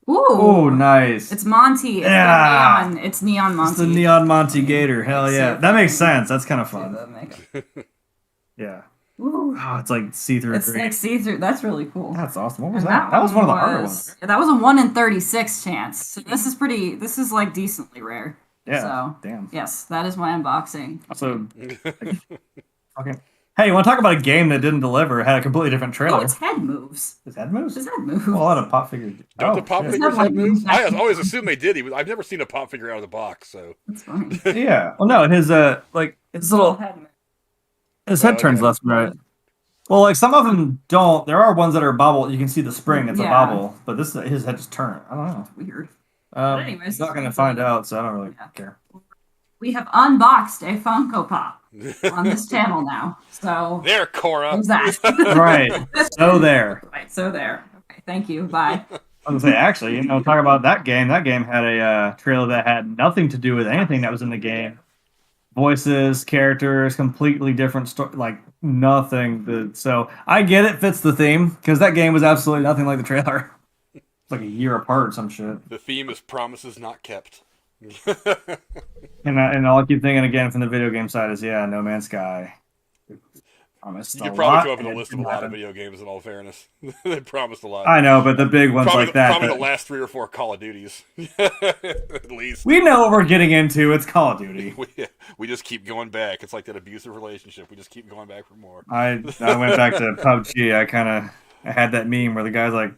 Ooh. Oh, nice. It's Monty. It's Yeah. neon. It's neon Monty. It's the Neon Monty Gator. Hell See yeah. if That I makes can sense. That's kind of see fun. the makeup. Yeah. Ooh. Oh, it's like see-through It's green. like see-through. That's really cool. That's awesome. What was And that? That was one of the harder ones. Yeah, that was a 1 in 36 chance. So this is pretty. This is like decently rare. Yeah. So Damn. yes, that is my unboxing. Also, okay. Hey, you want to talk about a game that didn't deliver? It had a completely different Oh, trailer. its head moves. His head moves? His head moves. Well, a lot of pop figures. Don't the pop shit. figures It's not have moves? like- I always assumed they did. I've never seen a pop figure out of the box, so. That's funny. Yeah. Well, no, his like his little head move. his head Oh, turns okay. left and right. Well, like some of them don't. There are ones that are bobble. You can see the spring. It's a Yeah. bobble, but his head just turned. I don't know. Weird. He's anyways, not gonna find out, so I don't really Yeah. care. We have unboxed a Funko Pop on this channel now. So There, Cora. there's that. Right. So there. Right. So there. Okay. Thank you. Bye. I was gonna say, actually, talk about that game. That game had a trailer that had nothing to do with anything that was in the game. Voices, characters, completely different story, like nothing. So I get it fits the theme because that game was absolutely nothing like the trailer. It's like a year apart or some shit. The theme is promises not kept. And all I keep thinking again from the video game side is, yeah, No Man's Sky. Promised You could a probably lot, come up with a and it list of a didn't lot of happen. video games, in all fairness. They promised a lot. I know, but the big ones Probably, like that. probably that- the last 3 or 4 Call of Duties. At least. We know what we're getting into. It's Call of Duty. We just keep going back. It's like that abusive relationship. We just keep going back for more. I went back to PUBG. I had that meme where the guy's like,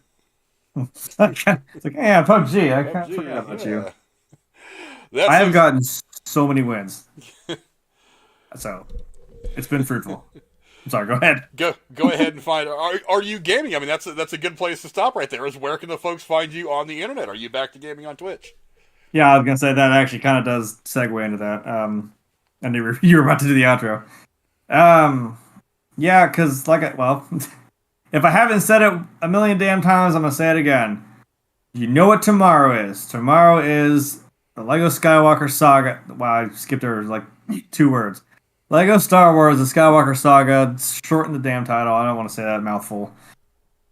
it's like, hey, yeah, PUBG. I can't forget about you. That's I have gotten so many wins. So, it's been fruitful. I'm sorry, go ahead. Go ahead and find. Are you gaming? I mean, that's a good place to stop right there. Is where can the folks find you on the internet? Are you back to gaming on Twitch? Yeah, I was going to say that actually kind of does segue into that. And you were about to do the outro. Yeah, because, if I haven't said it a million damn times, I'm going to say it again. You know what tomorrow is? Tomorrow is the Lego Skywalker Saga. Wow, I skipped over like 2 words. Lego Star Wars: The Skywalker Saga. Shorten the damn title. I don't want to say that mouthful.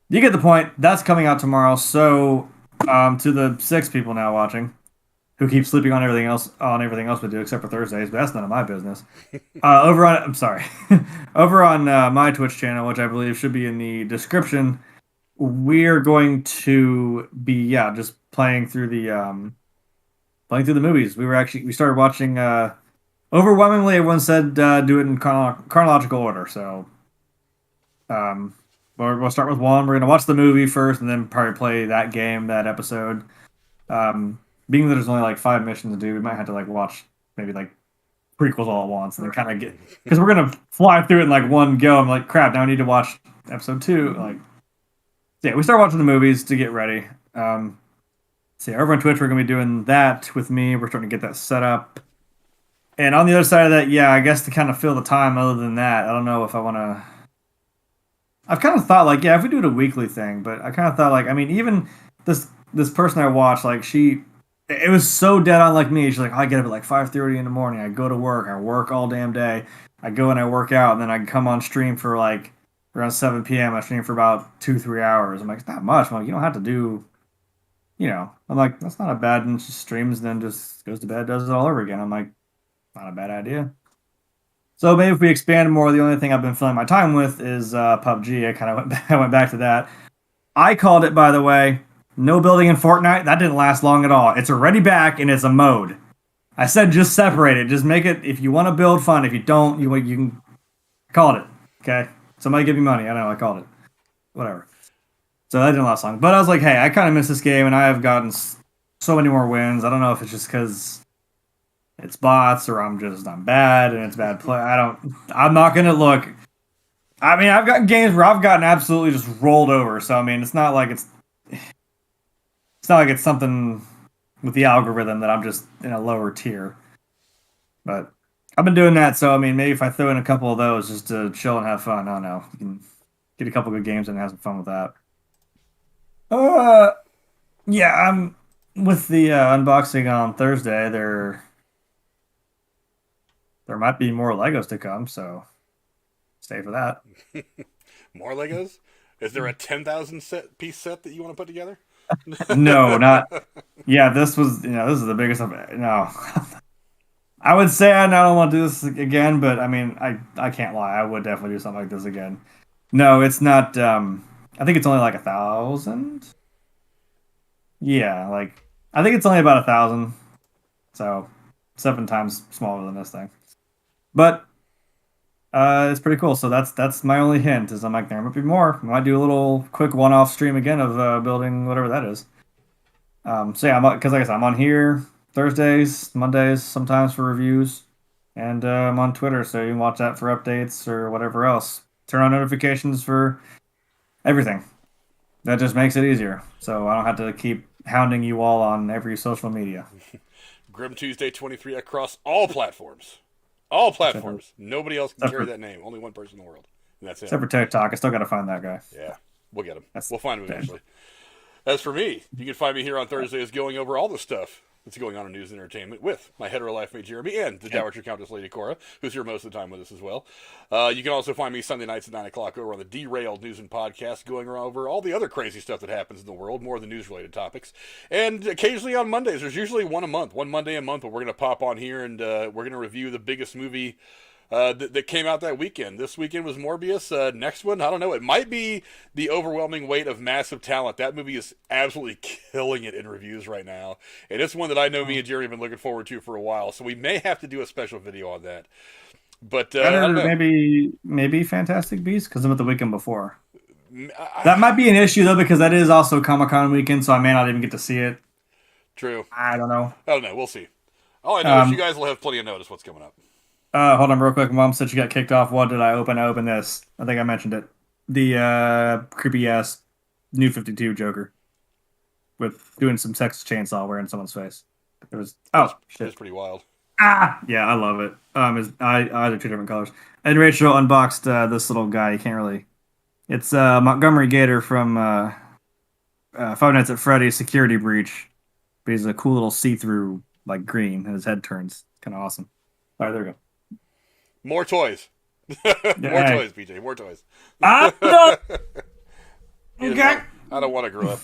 You get the point. That's coming out tomorrow. So, to the 6 people now watching, who keep sleeping on everything else we do except for Thursdays, but that's none of my business. I'm sorry, over on my Twitch channel, which I believe should be in the description, we're going to be just playing through the movies. We started watching. Overwhelmingly, everyone said do it in chronological order. So, we'll start with 1. We're gonna watch the movie first, and then probably play that game, that episode. Being that there's only like 5 missions to do, we might have to like watch maybe like prequels all at once, and then kind of get, because we're gonna fly through it in like one go. I'm like, crap, now I need to watch episode 2. Like, yeah, we start watching the movies to get ready. So over on Twitch, we're gonna be doing that with me. We're starting to get that set up. And on the other side of that, I guess to kind of fill the time. Other than that, I don't know if I want to. I've kind of thought like, if we do it a weekly thing, but I kind of thought like, I mean, even this person I watched, like it was so dead on like me. She's like, I get up at like 5:30 in the morning. I go to work. I work all damn day. I go and I work out, and then I come on stream for like around 7 p.m. I stream for about 2-3 hours. I'm like, it's not much. I'm like, you don't have to do. I'm like, that's not a bad. And she streams, and then just goes to bed, does it all over again. I'm like, not a bad idea. So maybe if we expand more, the only thing I've been filling my time with is PUBG. I went back to that. I called it, by the way, no building in Fortnite. That didn't last long at all. It's already back, and it's a mode. I said just separate it. Just make it, if you want to build, fun. If you don't, you can call it. Okay? Somebody give me money. I know, I called it. Whatever. So that didn't last long. But I was like, hey, I kind of miss this game, and I have gotten so many more wins. I don't know if it's just because it's bots or I'm bad and it's bad play. I'm not going to look. I mean, I've gotten games where I've gotten absolutely just rolled over. So, I mean, it's not like it's something with the algorithm that I'm just in a lower tier. But I've been doing that. So, I mean, maybe if I throw in a couple of those just to chill and have fun, I don't know. You can get a couple good games and have some fun with that. I'm with the unboxing on Thursday. There might be more Legos to come, so stay for that. More Legos? Is there a 10,000 piece set that you want to put together? No, not. Yeah, this is the biggest of it. No. I would say I don't want to do this again, but I mean, I can't lie. I would definitely do something like this again. No, it's not. I think it's only like 1,000. Yeah, like I think it's only about 1,000. So 7 times smaller than this thing. But it's pretty cool. So that's my only hint. Is I'm like, there might be more. I might do a little quick one-off stream again of building whatever that is. So yeah, because like I said, I'm on here Thursdays, Mondays, sometimes for reviews, and I'm on Twitter, so you can watch that for updates or whatever else. Turn on notifications for everything. That just makes it easier, so I don't have to keep hounding you all on every social media. Grim Tuesday 23 across all platforms. All platforms. Nobody else can carry that name. Only one person in the world. And that's it. Except for TikTok. I still got to find that guy. Yeah. We'll get him. We'll find him eventually. As for me, you can find me here on Thursdays going over all the stuff that's going on in news and entertainment with my hetero life mate Jeremy and the Dowager Countess Lady Cora, who's here most of the time with us as well. You can also find me Sunday nights at 9 o'clock over on the Derailed News and Podcast, going over all the other crazy stuff that happens in the world, more of the news-related topics. And occasionally on Mondays, there's usually one Monday a month, where we're going to pop on here and we're going to review the biggest movie that came out that weekend. This weekend was Morbius. Next one, I don't know. It might be The Overwhelming Weight of Massive Talent. That movie is absolutely killing it in reviews right now. And it's one that I know me and Jerry have been looking forward to for a while. So we may have to do a special video on that. But maybe Fantastic Beasts, because I'm at the weekend before. That might be an issue, though, because that is also Comic-Con weekend, so I may not even get to see it. True. I don't know. We'll see. All I know is you guys will have plenty of notice what's coming up. Hold on real quick. Mom said she got kicked off. What did I open? I opened this. I think I mentioned it. The creepy-ass New 52 Joker with doing some Texas Chainsaw wearing someone's face. It was... Oh, shit. It's pretty wild. Yeah, I love it. His eyes are 2 different colors. And Rachel unboxed this little guy. You can't really... It's Montgomery Gator from Five Nights at Freddy's security breach. But he's a cool little see-through like green, and his head turns. Kind of awesome. All right, there we go. More toys. More toys, BJ. More toys. No! Okay. I don't want to grow up.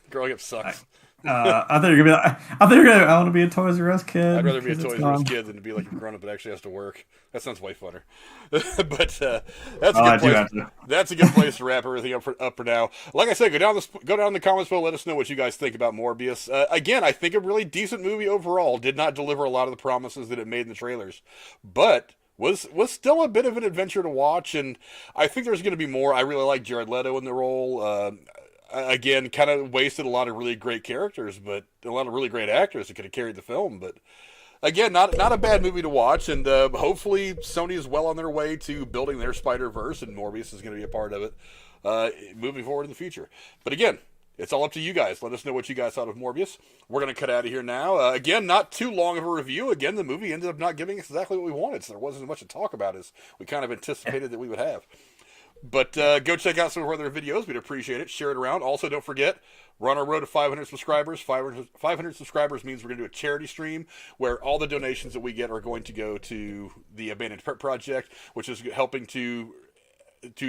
Growing up sucks. I thought you were gonna be like, I thought you were gonna. I want to be a Toys R Us kid. I'd rather be a 'cause it's Toys R Us fun. kid than to be like a grown up that actually has to work. That sounds way funner. But that's Oh, a I good do place. have to. That's a good place to wrap everything up for now. Like I said, go down in the comments below. Let us know what you guys think about Morbius. Again, I think a really decent movie overall. Did not deliver a lot of the promises that it made in the trailers, but was still a bit of an adventure to watch. And I think there's going to be more. I really like Jared Leto in the role. Again, kind of wasted a lot of really great characters, but a lot of really great actors that could have carried the film. But again, not a bad movie to watch, and hopefully Sony is well on their way to building their Spider-Verse, and Morbius is going to be a part of it moving forward in the future. But again, it's all up to you guys. Let us know what you guys thought of Morbius. We're going to cut out of here now. Again, not too long of a review. Again, the movie ended up not giving us exactly what we wanted, so there wasn't as much to talk about as we kind of anticipated that we would have. But go check out some of our other videos. We'd appreciate it. Share it around. Also, don't forget, we're on our road to 500 subscribers. 500 subscribers means we're going to do a charity stream where all the donations that we get are going to go to the Abandoned Pet Project, which is helping to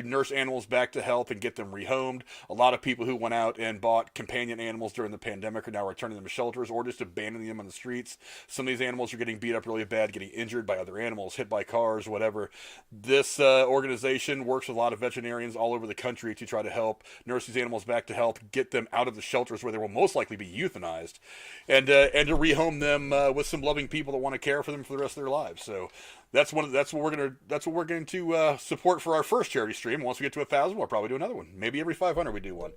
nurse animals back to health and get them rehomed. A lot of people who went out and bought companion animals during the pandemic are now returning them to shelters or just abandoning them on the streets. Some of these animals are getting beat up really bad, getting injured by other animals, hit by cars, whatever. This organization works with a lot of veterinarians all over the country to try to help nurse these animals back to health, get them out of the shelters where they will most likely be euthanized, and to rehome them with some loving people that want to care for them for the rest of their lives. So that's what we're going to support for our first charity stream. Once we get to 1,000, we'll probably do another one. Maybe every 500 we do one.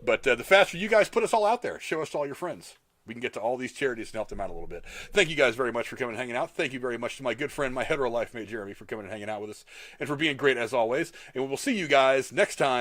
But the faster you guys put us all out there, show us to all your friends, we can get to all these charities and help them out a little bit. Thank you guys very much for coming and hanging out. Thank you very much to my good friend, my hetero life mate Jeremy, for coming and hanging out with us and for being great as always. And we will see you guys next time.